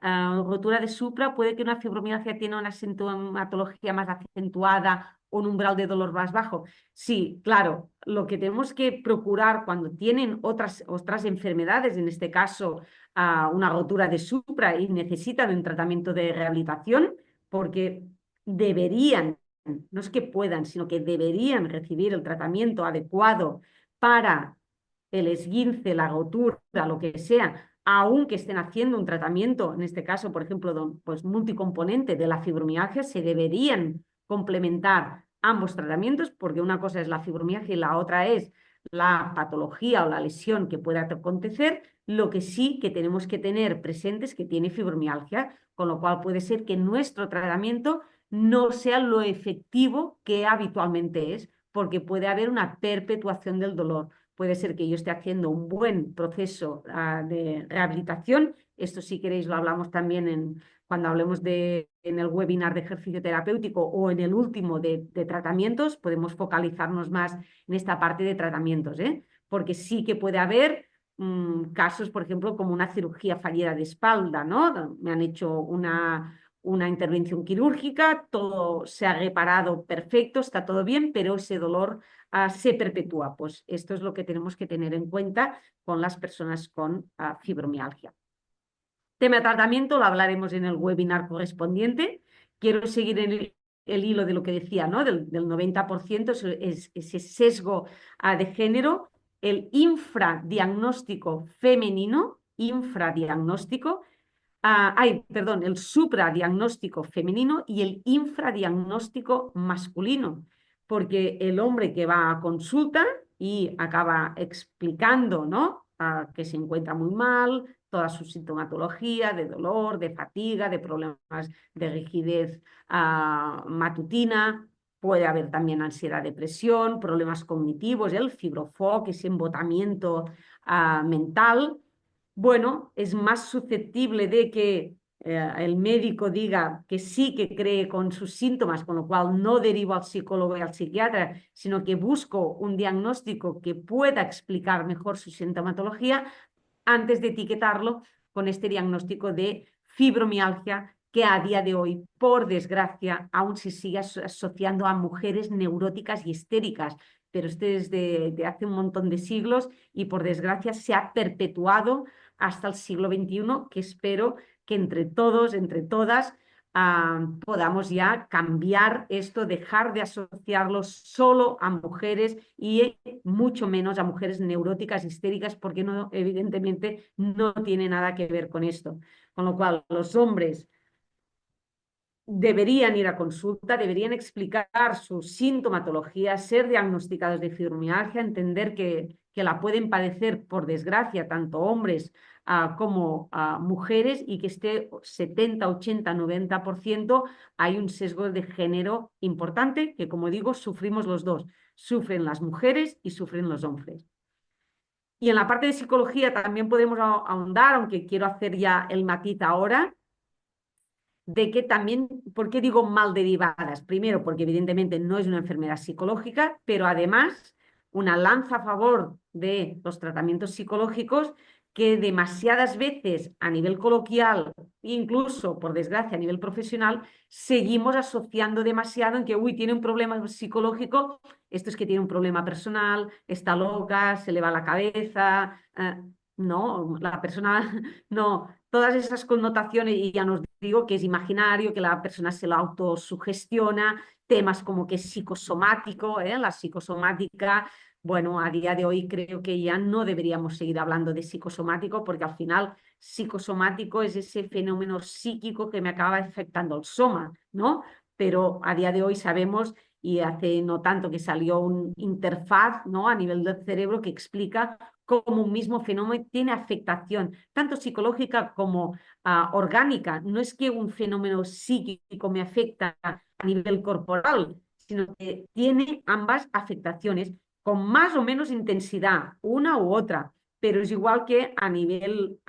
rotura de supra, puede que una fibromialgia tiene una sintomatología más acentuada o un umbral de dolor más bajo. Sí, claro, lo que tenemos que procurar cuando tienen otras enfermedades, en este caso una rotura de supra y necesitan un tratamiento de rehabilitación, porque deberían, no es que puedan, sino que deberían recibir el tratamiento adecuado para el esguince, la rotura, lo que sea, aunque estén haciendo un tratamiento, en este caso, por ejemplo, pues multicomponente de la fibromialgia, se deberían complementar ambos tratamientos, porque una cosa es la fibromialgia y la otra es la patología o la lesión que pueda acontecer. Lo que sí que tenemos que tener presentes que tiene fibromialgia, con lo cual puede ser que nuestro tratamiento no sea lo efectivo que habitualmente es, porque puede haber una perpetuación del dolor. Puede ser que yo esté haciendo un buen proceso de rehabilitación. Esto, si queréis, lo hablamos también cuando hablemos en el webinar de ejercicio terapéutico o en el último de tratamientos. Podemos focalizarnos más en esta parte de tratamientos, ¿eh? Porque sí que puede haber casos, por ejemplo, como una cirugía fallida de espalda, ¿no? Me han hecho una intervención quirúrgica, todo se ha reparado perfecto, está todo bien, pero ese dolor se perpetúa. Pues esto es lo que tenemos que tener en cuenta con las personas con fibromialgia. Tema de tratamiento lo hablaremos en el webinar correspondiente. Quiero seguir en el hilo de lo que decía, ¿no? Del 90%, ese sesgo de género, el infradiagnóstico femenino, el supradiagnóstico femenino y el infradiagnóstico masculino, porque el hombre que va a consulta y acaba explicando, ¿no? Que se encuentra muy mal, toda su sintomatología de dolor, de fatiga, de problemas de rigidez matutina. Puede haber también ansiedad, depresión, problemas cognitivos, el fibrofoc, ese embotamiento mental. Bueno, es más susceptible de que el médico diga que sí que cree con sus síntomas, con lo cual no derivo al psicólogo y al psiquiatra, sino que busco un diagnóstico que pueda explicar mejor su sintomatología antes de etiquetarlo con este diagnóstico de fibromialgia que a día de hoy, por desgracia, aún se sigue asociando a mujeres neuróticas y histéricas, pero esto es de hace un montón de siglos y por desgracia se ha perpetuado hasta el siglo XXI, que espero que entre todos, entre todas, podamos ya cambiar esto, dejar de asociarlo solo a mujeres y mucho menos a mujeres neuróticas, histéricas, porque no, evidentemente no tiene nada que ver con esto. Con lo cual, los hombres deberían ir a consulta, deberían explicar su sintomatología, ser diagnosticados de fibromialgia, entender que la pueden padecer, por desgracia, tanto hombres como mujeres y que este 70, 80, 90% hay un sesgo de género importante que, como digo, sufrimos los dos. Sufren las mujeres y sufren los hombres. Y en la parte de psicología también podemos ahondar, aunque quiero hacer ya el matiz ahora, de que también, ¿por qué digo mal derivadas? Primero, porque evidentemente no es una enfermedad psicológica, pero además una lanza a favor de los tratamientos psicológicos que demasiadas veces a nivel coloquial, incluso por desgracia a nivel profesional, seguimos asociando demasiado en que, uy, tiene un problema psicológico, esto es que tiene un problema personal, está loca, se le va la cabeza. No, la persona no, todas esas connotaciones, y ya nos digo que es imaginario, que la persona se lo autosugestiona, temas como que es psicosomático, la psicosomática, bueno, a día de hoy creo que ya no deberíamos seguir hablando de psicosomático porque al final psicosomático es ese fenómeno psíquico que me acaba afectando el soma, ¿no? Pero a día de hoy sabemos, y hace no tanto que salió un interfaz, ¿no? A nivel del cerebro que explica cómo un mismo fenómeno tiene afectación, tanto psicológica como orgánica. No es que un fenómeno psíquico me afecta a nivel corporal, sino que tiene ambas afectaciones con más o menos intensidad, una u otra. Pero es igual que a nivel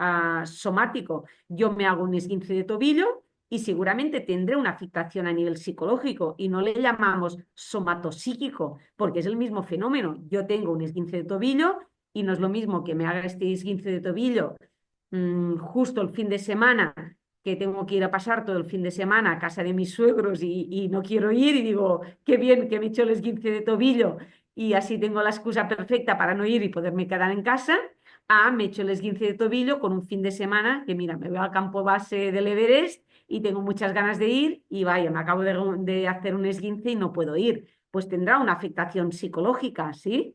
somático. Yo me hago un esguince de tobillo y seguramente tendré una afectación a nivel psicológico y no le llamamos somatopsíquico porque es el mismo fenómeno. Yo tengo un esguince de tobillo y no es lo mismo que me haga este esguince de tobillo justo el fin de semana, que tengo que ir a pasar todo el fin de semana a casa de mis suegros y no quiero ir y digo, qué bien que me he hecho el esguince de tobillo y así tengo la excusa perfecta para no ir y poderme quedar en casa. Me he hecho el esguince de tobillo con un fin de semana que, mira, me voy al campo base del Everest y tengo muchas ganas de ir y vaya, me acabo de hacer un esguince y no puedo ir. Pues tendrá una afectación psicológica, ¿sí?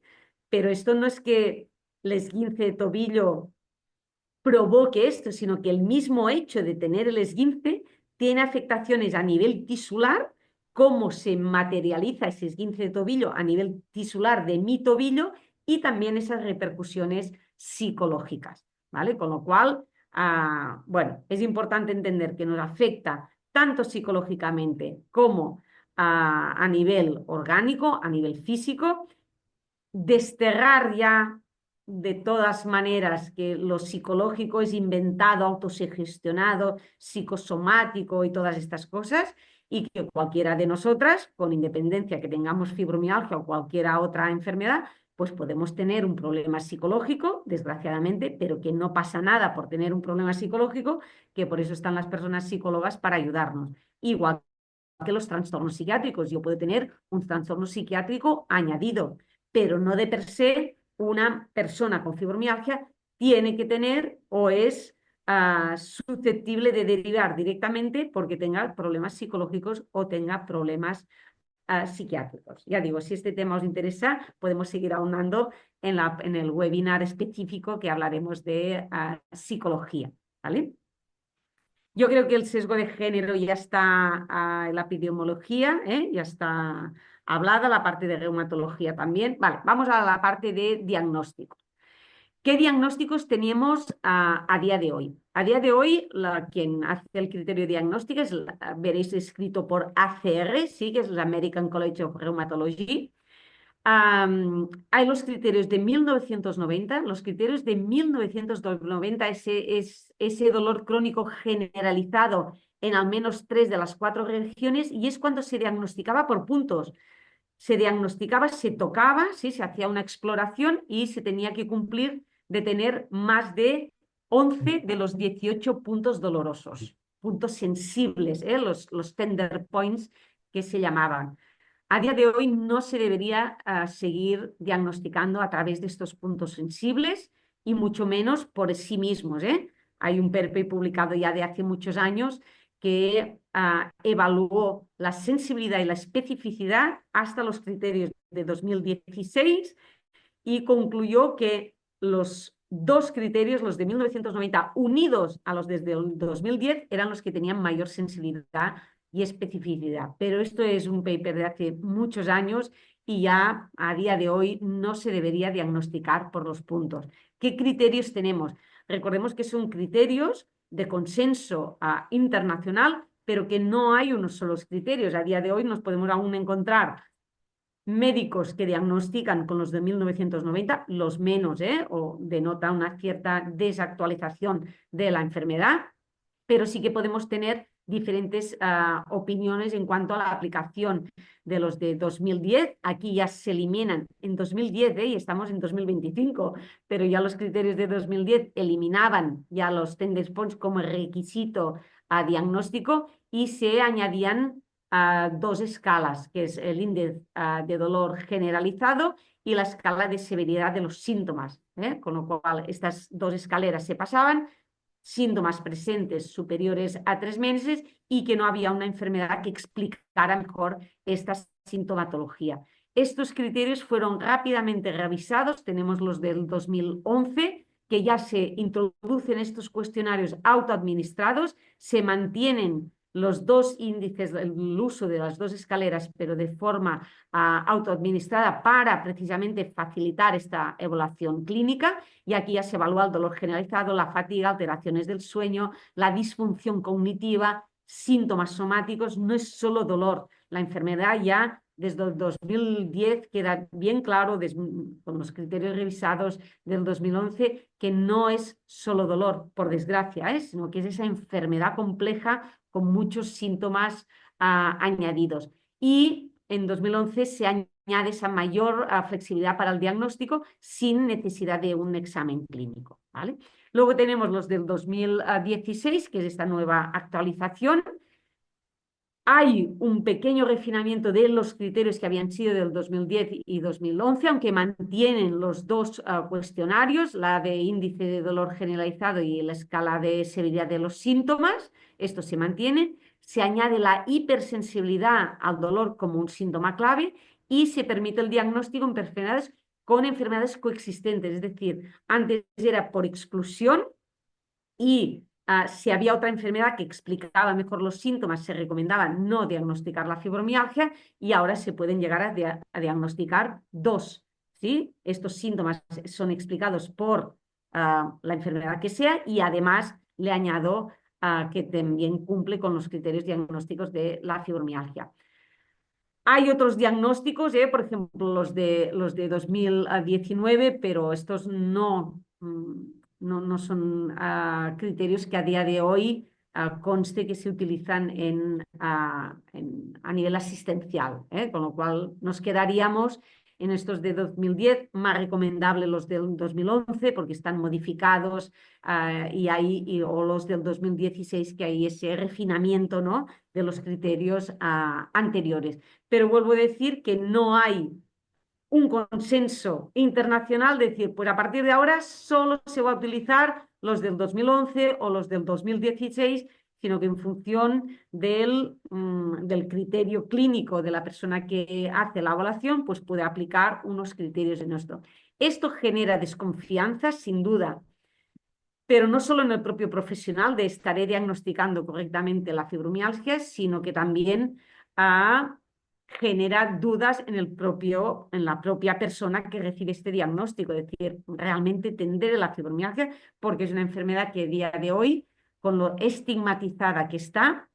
Pero esto no es que el esguince de tobillo provoque esto, sino que el mismo hecho de tener el esguince tiene afectaciones a nivel tisular, cómo se materializa ese esguince de tobillo a nivel tisular de mi tobillo y también esas repercusiones psicológicas, ¿vale? Con lo cual, bueno, es importante entender que nos afecta tanto psicológicamente como a nivel orgánico, a nivel físico, desterrar ya de todas maneras que lo psicológico es inventado, autosugestionado, psicosomático y todas estas cosas, y que cualquiera de nosotras, con independencia que tengamos fibromialgia o cualquier otra enfermedad, pues podemos tener un problema psicológico, desgraciadamente, pero que no pasa nada por tener un problema psicológico, que por eso están las personas psicólogas para ayudarnos. Igual que los trastornos psiquiátricos, yo puedo tener un trastorno psiquiátrico añadido, pero no de per se una persona con fibromialgia tiene que tener o es susceptible de derivar directamente porque tenga problemas psicológicos o tenga problemas psiquiátricos. Ya digo, si este tema os interesa, podemos seguir ahondando en el webinar específico que hablaremos de psicología, ¿vale? Yo creo que el sesgo de género ya está en la epidemiología, ya está hablada, la parte de reumatología también. Vale, vamos a la parte de diagnóstico. ¿Qué diagnósticos tenemos a día de hoy? A día de hoy, quien hace el criterio diagnóstico veréis escrito por ACR, sí, que es la American College of Rheumatology. Hay los criterios de 1990. Los criterios de 1990 es ese dolor crónico generalizado en al menos 3 de las 4 regiones, y es cuando se diagnosticaba por puntos. Se diagnosticaba, se tocaba, ¿sí? Se hacía una exploración y se tenía que cumplir de tener más de 11 de los 18 puntos dolorosos, puntos sensibles, los tender points que se llamaban. A día de hoy no se debería seguir diagnosticando a través de estos puntos sensibles y mucho menos por sí mismos. Hay un paper publicado ya de hace muchos años que evaluó la sensibilidad y la especificidad hasta los criterios de 2016 y concluyó que los dos criterios, los de 1990 unidos a los desde el 2010, eran los que tenían mayor sensibilidad y especificidad. Pero esto es un paper de hace muchos años y ya a día de hoy no se debería diagnosticar por los puntos. ¿Qué criterios tenemos? Recordemos que son criterios de consenso internacional, pero que no hay unos solos criterios. A día de hoy nos podemos aún encontrar médicos que diagnostican con los de 1990, los menos, o denota una cierta desactualización de la enfermedad, pero sí que podemos tener diferentes opiniones en cuanto a la aplicación de los de 2010. Aquí ya se eliminan en 2010, y estamos en 2025, pero ya los criterios de 2010 eliminaban ya los tender points como requisito a diagnóstico y se añadían dos escalas, que es el índice de dolor generalizado y la escala de severidad de los síntomas, con lo cual estas dos escaleras se pasaban, síntomas presentes superiores a 3 meses y que no había una enfermedad que explicara mejor esta sintomatología. Estos criterios fueron rápidamente revisados, tenemos los del 2011, que ya se introducen estos cuestionarios autoadministrados, se mantienen los dos índices, el uso de las dos escaleras, pero de forma autoadministrada para precisamente facilitar esta evaluación clínica. Y aquí ya se evalúa el dolor generalizado, la fatiga, alteraciones del sueño, la disfunción cognitiva, síntomas somáticos. No es solo dolor. La enfermedad ya desde el 2010 queda bien claro, con los criterios revisados del 2011, que no es solo dolor, por desgracia, sino que es esa enfermedad compleja con muchos síntomas añadidos. Y en 2011 se añade esa mayor flexibilidad para el diagnóstico sin necesidad de un examen clínico, ¿vale? Luego tenemos los del 2016, que es esta nueva actualización. Hay un pequeño refinamiento de los criterios que habían sido del 2010 y 2011, aunque mantienen los dos cuestionarios, la de índice de dolor generalizado y la escala de severidad de los síntomas. Esto se mantiene. Se añade la hipersensibilidad al dolor como un síntoma clave y se permite el diagnóstico en personas con enfermedades coexistentes. Es decir, antes era por exclusión y si había otra enfermedad que explicaba mejor los síntomas, se recomendaba no diagnosticar la fibromialgia, y ahora se pueden llegar a diagnosticar dos, ¿sí? Estos síntomas son explicados por la enfermedad que sea, y además le añado que también cumple con los criterios diagnósticos de la fibromialgia. Hay otros diagnósticos, por ejemplo, los de 2019, pero estos no son criterios que a día de hoy conste que se utilizan a nivel asistencial, con lo cual nos quedaríamos en estos de 2010, más recomendable los del 2011 porque están modificados o los del 2016 que hay ese refinamiento, ¿no?, de los criterios anteriores. Pero vuelvo a decir que no hay un consenso internacional de decir, pues a partir de ahora solo se va a utilizar los del 2011 o los del 2016, sino que en función del criterio clínico de la persona que hace la evaluación, pues puede aplicar unos criterios en esto. Esto genera desconfianza, sin duda, pero no solo en el propio profesional de estaré diagnosticando correctamente la fibromialgia, sino que también genera dudas en la propia persona que recibe este diagnóstico. Es decir, realmente tendré la fibromialgia, porque es una enfermedad que a día de hoy, con lo estigmatizada que está,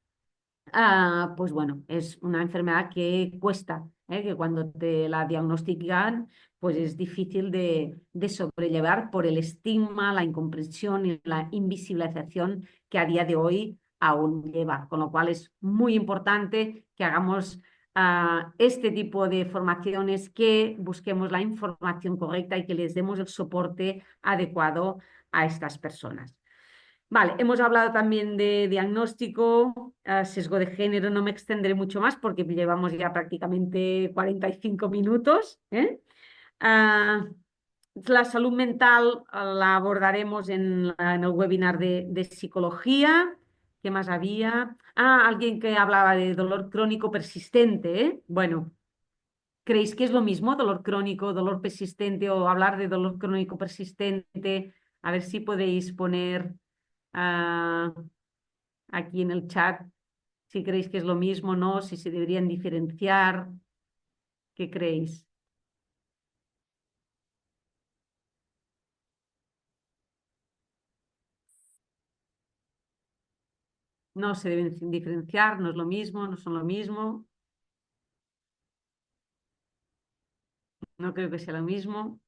pues bueno, es una enfermedad que cuesta, que cuando te la diagnostican, pues es difícil de sobrellevar por el estigma, la incomprensión y la invisibilización que a día de hoy aún lleva. Con lo cual es muy importante que hagamos este tipo de formaciones, que busquemos la información correcta y que les demos el soporte adecuado a estas personas. Vale, hemos hablado también de diagnóstico, sesgo de género, no me extenderé mucho más porque llevamos ya prácticamente 45 minutos. Ah, la salud mental la abordaremos en el webinar de psicología. ¿Qué más había? Alguien que hablaba de dolor crónico persistente, ¿eh? Bueno, ¿creéis que es lo mismo, dolor crónico, dolor persistente, o hablar de dolor crónico persistente? A ver si podéis poner ah, aquí en el chat si creéis que es lo mismo, ¿no? Si se deberían diferenciar. ¿Qué creéis? No se deben diferenciar, no es lo mismo, no son lo mismo. No creo que sea lo mismo.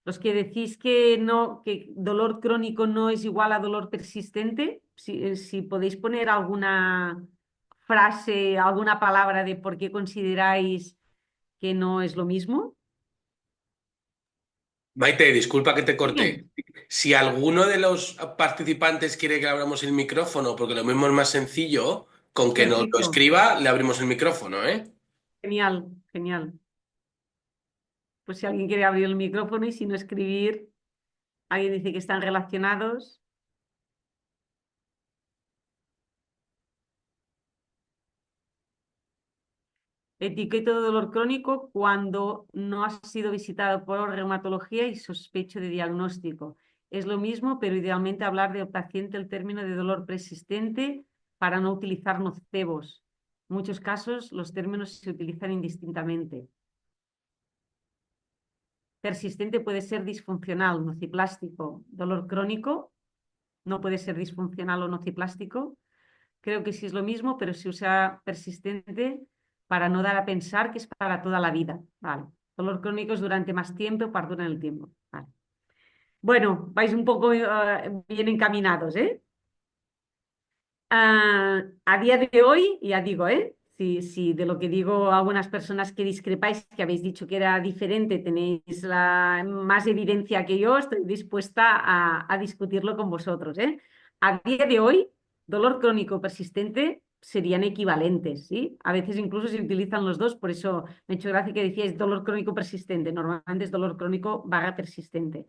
Los que decís que no, que dolor crónico no es igual a dolor persistente, si podéis poner alguna frase, alguna palabra de por qué consideráis que no es lo mismo. Maite, disculpa que te Bien, corte. Si alguno de los participantes quiere que le abramos el micrófono, porque lo mismo es más sencillo, con que nos lo perfecto, escriba, le abrimos el micrófono, ¿eh? genial, genial. Pues si alguien quiere abrir el micrófono y si no escribir, alguien dice que están relacionados. Etiqueto de dolor crónico cuando no ha sido visitado por reumatología y sospecho de diagnóstico. Es lo mismo, pero idealmente hablar de paciente el término de dolor persistente para no utilizar nocebos. En muchos casos los términos se utilizan indistintamente. Persistente puede ser disfuncional, nociplástico. Dolor crónico no puede ser disfuncional o nociplástico. Creo que sí es lo mismo, pero se usa persistente para no dar a pensar que es para toda la vida. Vale. Dolor crónico es durante más tiempo, perdura en el tiempo. Vale. Bueno, vais un poco bien encaminados, ¿eh? A día de hoy, ya digo, si de lo que digo algunas personas que discrepáis, que habéis dicho que era diferente, tenéis más evidencia que yo, estoy dispuesta a discutirlo con vosotros, ¿eh? A día de hoy, dolor crónico persistente serían equivalentes, ¿sí? A veces incluso se utilizan los dos, por eso me ha hecho gracia que decíais dolor crónico persistente. Normalmente es dolor crónico / persistente.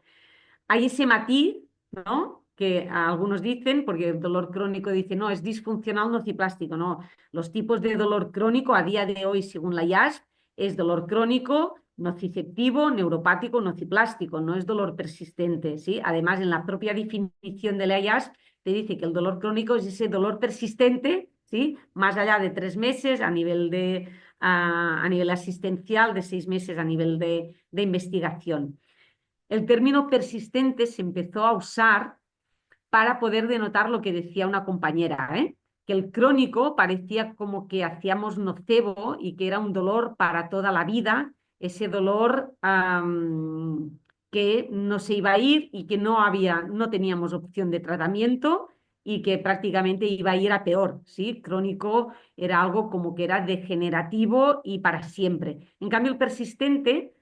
Hay ese matiz, ¿no?, que algunos dicen, porque el dolor crónico dice, no, es disfuncional nociplástico. No, los tipos de dolor crónico a día de hoy, según la IASP, es dolor crónico, nociceptivo, neuropático, nociplástico, no es dolor persistente, ¿sí? Además, en la propia definición de la IASP te dice que el dolor crónico es ese dolor persistente, ¿sí?, más allá de 3 meses a nivel asistencial, de 6 meses a nivel de investigación. El término persistente se empezó a usar para poder denotar lo que decía una compañera, que el crónico parecía como que hacíamos nocebo y que era un dolor para toda la vida, ese dolor que no se iba a ir y que no teníamos opción de tratamiento y que prácticamente iba a ir a peor, ¿sí? Crónico era algo como que era degenerativo y para siempre. En cambio, el persistente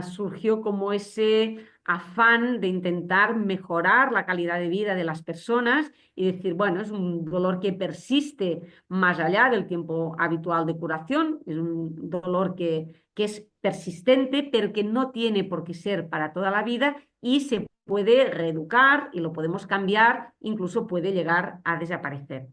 surgió como ese afán de intentar mejorar la calidad de vida de las personas y decir, bueno, es un dolor que persiste más allá del tiempo habitual de curación, es un dolor que es persistente, pero que no tiene por qué ser para toda la vida y se puede reeducar y lo podemos cambiar, incluso puede llegar a desaparecer.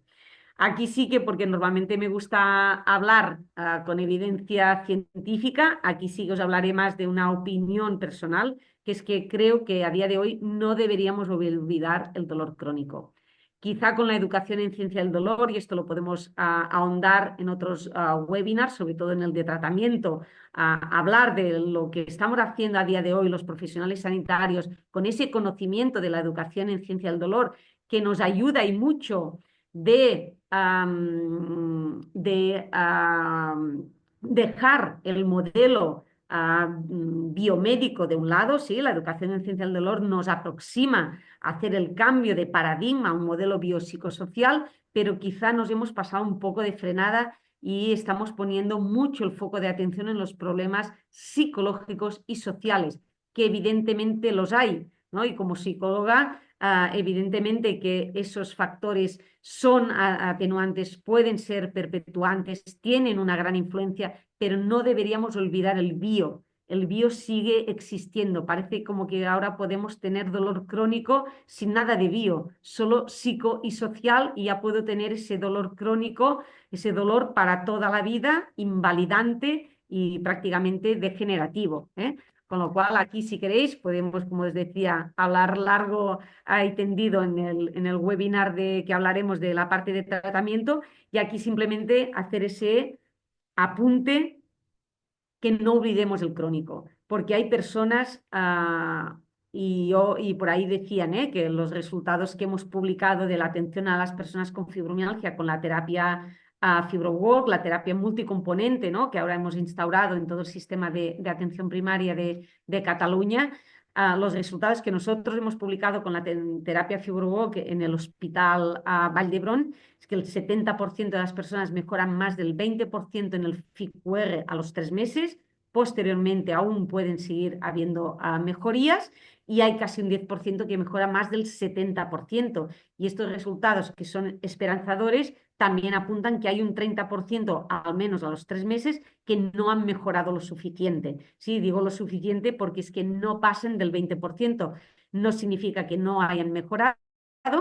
Aquí sí que, porque normalmente me gusta hablar con evidencia científica, aquí sí que os hablaré más de una opinión personal, que es que creo que a día de hoy no deberíamos olvidar el dolor crónico. Quizá con la educación en ciencia del dolor, y esto lo podemos ahondar en otros webinars, sobre todo en el de tratamiento, hablar de lo que estamos haciendo a día de hoy los profesionales sanitarios con ese conocimiento de la educación en ciencia del dolor, que nos ayuda y mucho de dejar el modelo biomédico de un lado, sí, la educación en ciencia del dolor nos aproxima a hacer el cambio de paradigma a un modelo biopsicosocial, pero quizá nos hemos pasado un poco de frenada y estamos poniendo mucho el foco de atención en los problemas psicológicos y sociales, que evidentemente los hay, ¿no? Y como psicóloga, evidentemente que esos factores son atenuantes, pueden ser perpetuantes, tienen una gran influencia, pero no deberíamos olvidar el bio. El bio sigue existiendo. Parece como que ahora podemos tener dolor crónico sin nada de bio, solo psico y social, y ya puedo tener ese dolor crónico, ese dolor para toda la vida, invalidante y prácticamente degenerativo, ¿eh? Con lo cual, aquí, si queréis, podemos, como os decía, hablar largo y tendido en el webinar que hablaremos de la parte de tratamiento, y aquí simplemente hacer ese apunte que no olvidemos el crónico, porque hay personas, y por ahí decían que los resultados que hemos publicado de la atención a las personas con fibromialgia con la terapia FibroWalk, la terapia multicomponente, ¿no?, que ahora hemos instaurado en todo el sistema de atención primaria de Cataluña, los resultados que nosotros hemos publicado con la terapia FibroWalk en el Hospital Vall d'Hebron es que el 70% de las personas mejoran más del 20% en el FIQ-R a los 3 meses. Posteriormente aún pueden seguir habiendo mejorías y hay casi un 10% que mejora más del 70%. Y estos resultados, que son esperanzadores, también apuntan que hay un 30%, al menos a los 3 meses, que no han mejorado lo suficiente. Sí, digo lo suficiente porque es que no pasen del 20%. No significa que no hayan mejorado,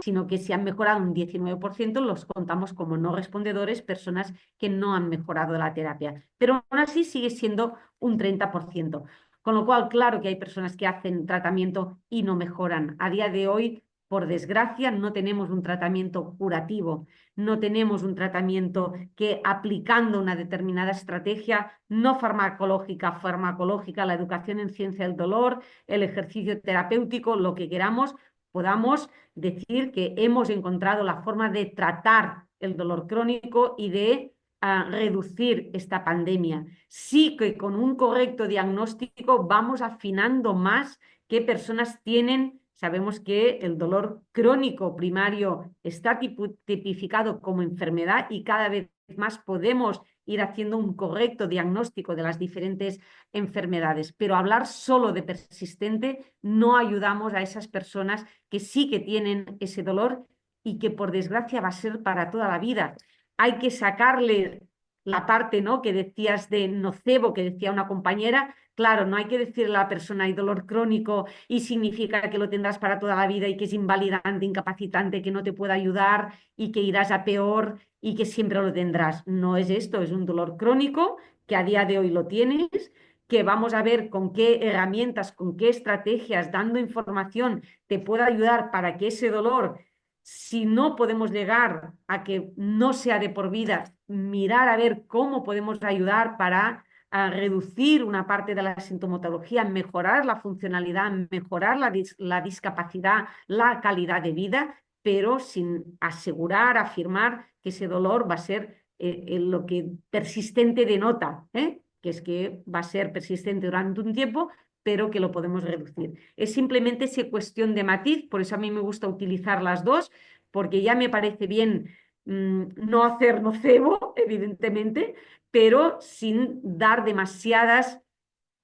sino que si han mejorado un 19%, los contamos como no respondedores, personas que no han mejorado la terapia. Pero aún así sigue siendo un 30%. Con lo cual, claro que hay personas que hacen tratamiento y no mejoran. A día de hoy, por desgracia, no tenemos un tratamiento curativo, no tenemos un tratamiento que, aplicando una determinada estrategia no farmacológica, la educación en ciencia del dolor, el ejercicio terapéutico, lo que queramos, podamos decir que hemos encontrado la forma de tratar el dolor crónico y de reducir esta pandemia. Sí que con un correcto diagnóstico vamos afinando más qué personas tienen. Sabemos que el dolor crónico primario está tipificado como enfermedad y cada vez más podemos ir haciendo un correcto diagnóstico de las diferentes enfermedades, pero hablar solo de persistente no ayudamos a esas personas que sí que tienen ese dolor y que por desgracia va a ser para toda la vida. Hay que sacarle la parte, ¿no?, que decías de nocebo, que decía una compañera. Claro, no hay que decirle a la persona hay dolor crónico y significa que lo tendrás para toda la vida y que es invalidante, incapacitante, que no te puede ayudar y que irás a peor y que siempre lo tendrás. No es esto, es un dolor crónico que a día de hoy lo tienes, que vamos a ver con qué herramientas, con qué estrategias, dando información, te puede ayudar para que ese dolor, si no podemos llegar a que no sea de por vida, mirar a ver cómo podemos ayudar para reducir una parte de la sintomatología, mejorar la funcionalidad, mejorar la discapacidad, la calidad de vida, pero sin asegurar, afirmar que ese dolor va a ser lo que persistente denota, que es que va a ser persistente durante un tiempo, pero que lo podemos reducir. Es simplemente esa cuestión de matiz, por eso a mí me gusta utilizar las dos, porque ya me parece bien no hacer nocebo, evidentemente, pero sin dar demasiadas,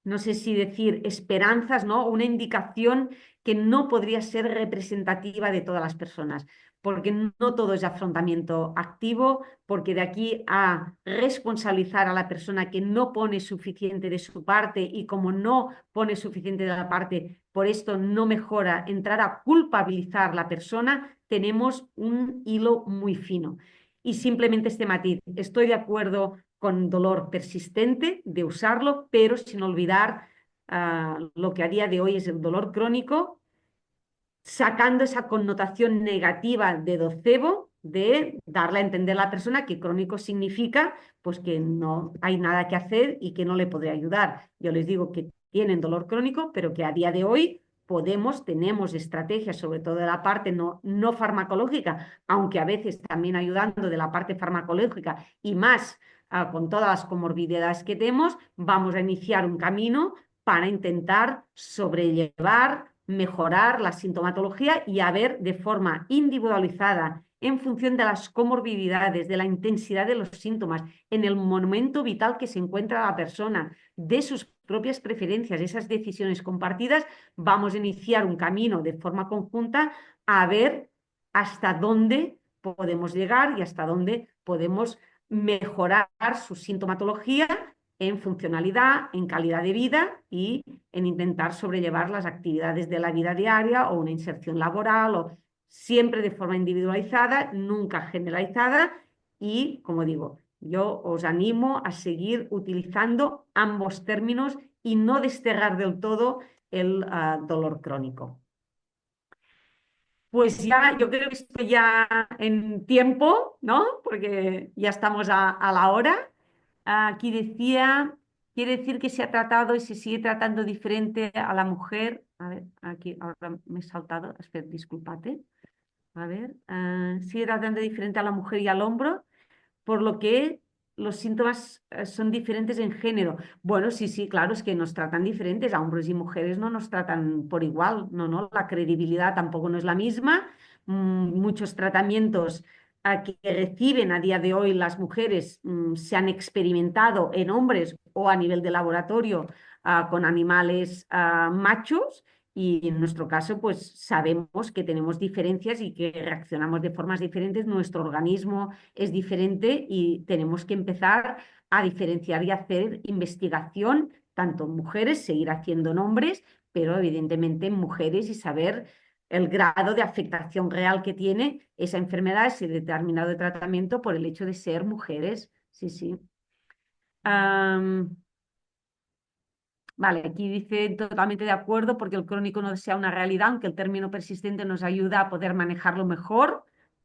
no sé si decir esperanzas, ¿no? Una indicación que no podría ser representativa de todas las personas, porque no todo es afrontamiento activo, porque de aquí a responsabilizar a la persona que no pone suficiente de su parte y como no pone suficiente de la parte, por esto no mejora, entrar a culpabilizar a la persona, tenemos un hilo muy fino. Y simplemente este matiz, estoy de acuerdo con dolor persistente de usarlo, pero sin olvidar lo que a día de hoy es el dolor crónico, sacando esa connotación negativa de docebo, de darle a entender a la persona que crónico significa pues que no hay nada que hacer y que no le podré ayudar. Yo les digo que tienen dolor crónico, pero que a día de hoy tenemos estrategias, sobre todo de la parte no farmacológica, aunque a veces también ayudando de la parte farmacológica y más con todas las comorbilidades que tenemos, vamos a iniciar un camino para intentar sobrellevar, mejorar la sintomatología y a ver de forma individualizada en función de las comorbilidades, de la intensidad de los síntomas, en el momento vital que se encuentra la persona, de sus propias preferencias, esas decisiones compartidas, vamos a iniciar un camino de forma conjunta a ver hasta dónde podemos llegar y hasta dónde podemos mejorar su sintomatología en funcionalidad, en calidad de vida y en intentar sobrellevar las actividades de la vida diaria o una inserción laboral, o siempre de forma individualizada, nunca generalizada. Y, como digo, yo os animo a seguir utilizando ambos términos y no desterrar del todo el dolor crónico. Pues ya, yo creo que estoy ya en tiempo, ¿no? Porque ya estamos a la hora. Aquí decía, quiere decir que se ha tratado y se sigue tratando diferente a la mujer. A ver, aquí ahora me he saltado, espera, discúlpate. A ver, sigue tratando diferente a la mujer y al hombro, por lo que los síntomas son diferentes en género. Bueno, sí, sí, claro, es que nos tratan diferentes, a hombres y mujeres no nos tratan por igual, no, la credibilidad tampoco no es la misma. Muchos tratamientos que reciben a día de hoy las mujeres se han experimentado en hombres o a nivel de laboratorio con animales machos. Y en nuestro caso, pues sabemos que tenemos diferencias y que reaccionamos de formas diferentes. Nuestro organismo es diferente y tenemos que empezar a diferenciar y hacer investigación, tanto en mujeres, seguir haciendo en hombres, pero evidentemente en mujeres y saber el grado de afectación real que tiene esa enfermedad, ese determinado tratamiento por el hecho de ser mujeres. Sí, sí. Vale, aquí dice totalmente de acuerdo porque el crónico no sea una realidad, aunque el término persistente nos ayuda a poder manejarlo mejor.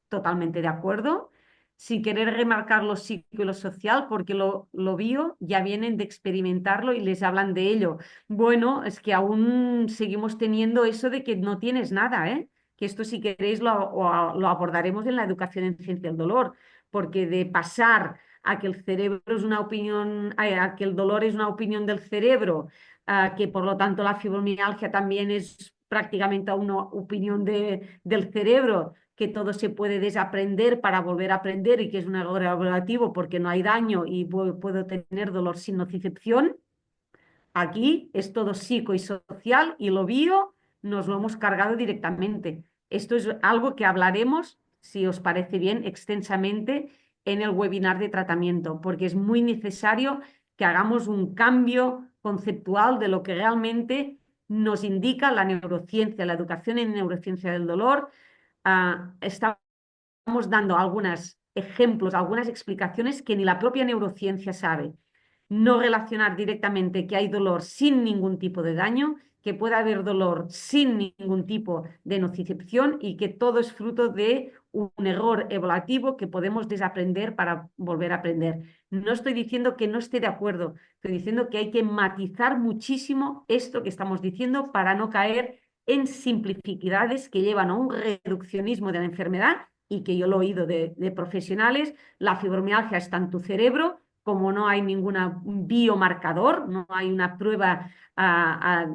Totalmente de acuerdo. Sin querer remarcar lo psíquico y lo social, porque lo bio ya vienen de experimentarlo y les hablan de ello. Bueno, es que aún seguimos teniendo eso de que no tienes nada, ¿eh? Que esto si queréis lo abordaremos en la educación en ciencia del dolor, porque de pasar a que el cerebro es una opinión, a que el dolor es una opinión del cerebro, que por lo tanto la fibromialgia también es prácticamente una opinión del cerebro, que todo se puede desaprender para volver a aprender y que es un error evaluativo porque no hay daño y puedo tener dolor sin nocicepción. Aquí es todo psico y social y lo bio nos lo hemos cargado directamente. Esto es algo que hablaremos, si os parece bien, extensamente en el webinar de tratamiento, porque es muy necesario que hagamos un cambio conceptual de lo que realmente nos indica la neurociencia, la educación en neurociencia del dolor. Estamos dando algunos ejemplos, algunas explicaciones que ni la propia neurociencia sabe. No relacionar directamente que hay dolor sin ningún tipo de daño, que puede haber dolor sin ningún tipo de nocicepción y que todo es fruto de un error evolutivo que podemos desaprender para volver a aprender. No estoy diciendo que no esté de acuerdo, estoy diciendo que hay que matizar muchísimo esto que estamos diciendo para no caer en simplicidades que llevan a un reduccionismo de la enfermedad y que yo lo he oído de profesionales, la fibromialgia está en tu cerebro, como no hay ningún biomarcador, no hay una prueba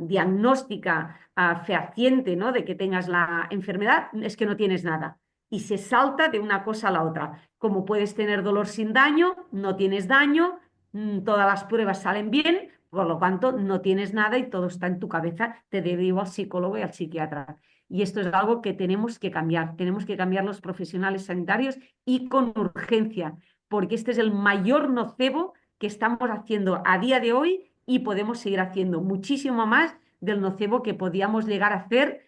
diagnóstica fehaciente, ¿no?, de que tengas la enfermedad, es que no tienes nada. Y se salta de una cosa a la otra. Como puedes tener dolor sin daño, no tienes daño, todas las pruebas salen bien, por lo tanto no tienes nada y todo está en tu cabeza, te derivo al psicólogo y al psiquiatra. Y esto es algo que tenemos que cambiar los profesionales sanitarios y con urgencia, porque este es el mayor nocebo que estamos haciendo a día de hoy y podemos seguir haciendo muchísimo más del nocebo que podíamos llegar a hacer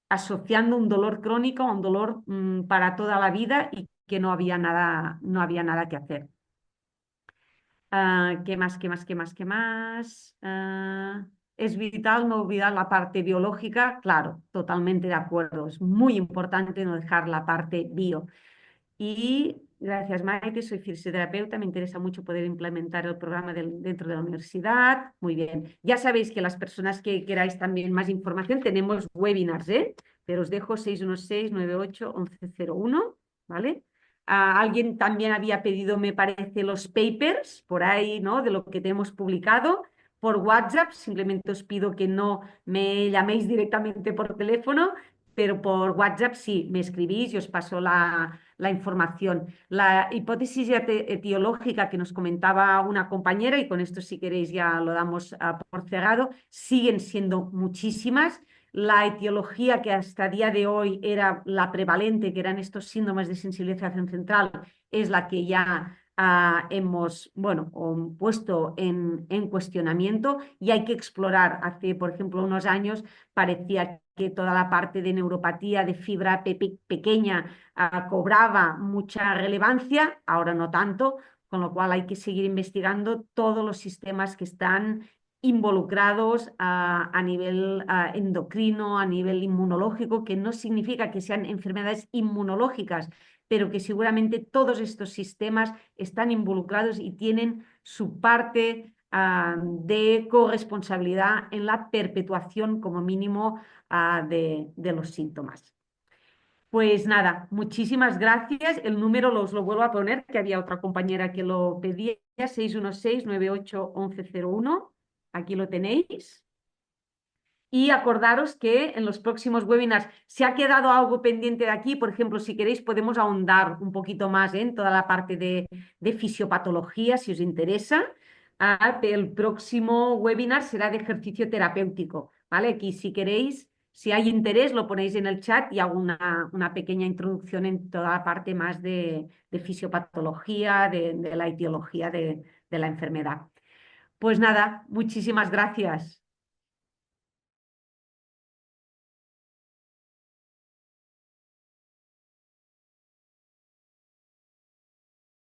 asociando un dolor crónico a un dolor para toda la vida y que no había nada que hacer. ¿Qué más? Es vital no olvidar la parte biológica, claro, totalmente de acuerdo. Es muy importante no dejar la parte bio. Y gracias, Maite, soy fisioterapeuta, me interesa mucho poder implementar el programa dentro de la universidad. Muy bien. Ya sabéis que las personas que queráis también más información, tenemos webinars, ¿eh? Pero os dejo 616-98-1101, ¿vale? Alguien también había pedido, me parece, los papers por ahí, ¿no?, de lo que tenemos publicado por WhatsApp. Simplemente os pido que no me llaméis directamente por teléfono, pero por WhatsApp sí, me escribís y os paso la información. La hipótesis etiológica que nos comentaba una compañera, y con esto si queréis ya lo damos por cerrado, siguen siendo muchísimas. La etiología que hasta el día de hoy era la prevalente, que eran estos síndromes de sensibilización central, es la que ya hemos puesto en cuestionamiento y hay que explorar. Hace, por ejemplo, unos años parecía que toda la parte de neuropatía de fibra pequeña cobraba mucha relevancia, ahora no tanto, con lo cual hay que seguir investigando todos los sistemas que están involucrados a nivel endocrino, a nivel inmunológico, que no significa que sean enfermedades inmunológicas, pero que seguramente todos estos sistemas están involucrados y tienen su parte de corresponsabilidad en la perpetuación, como mínimo, de los síntomas. Pues nada, muchísimas gracias. El número os lo vuelvo a poner, que había otra compañera que lo pedía, 616-98-1101. Aquí lo tenéis. Y acordaros que en los próximos webinars, si ha quedado algo pendiente de aquí, por ejemplo, si queréis podemos ahondar un poquito más en toda la parte de fisiopatología, si os interesa. El próximo webinar será de ejercicio terapéutico, ¿vale? Aquí si queréis, si hay interés, lo ponéis en el chat y hago una pequeña introducción en toda la parte más de fisiopatología, de la etiología de la enfermedad. Pues nada, muchísimas gracias.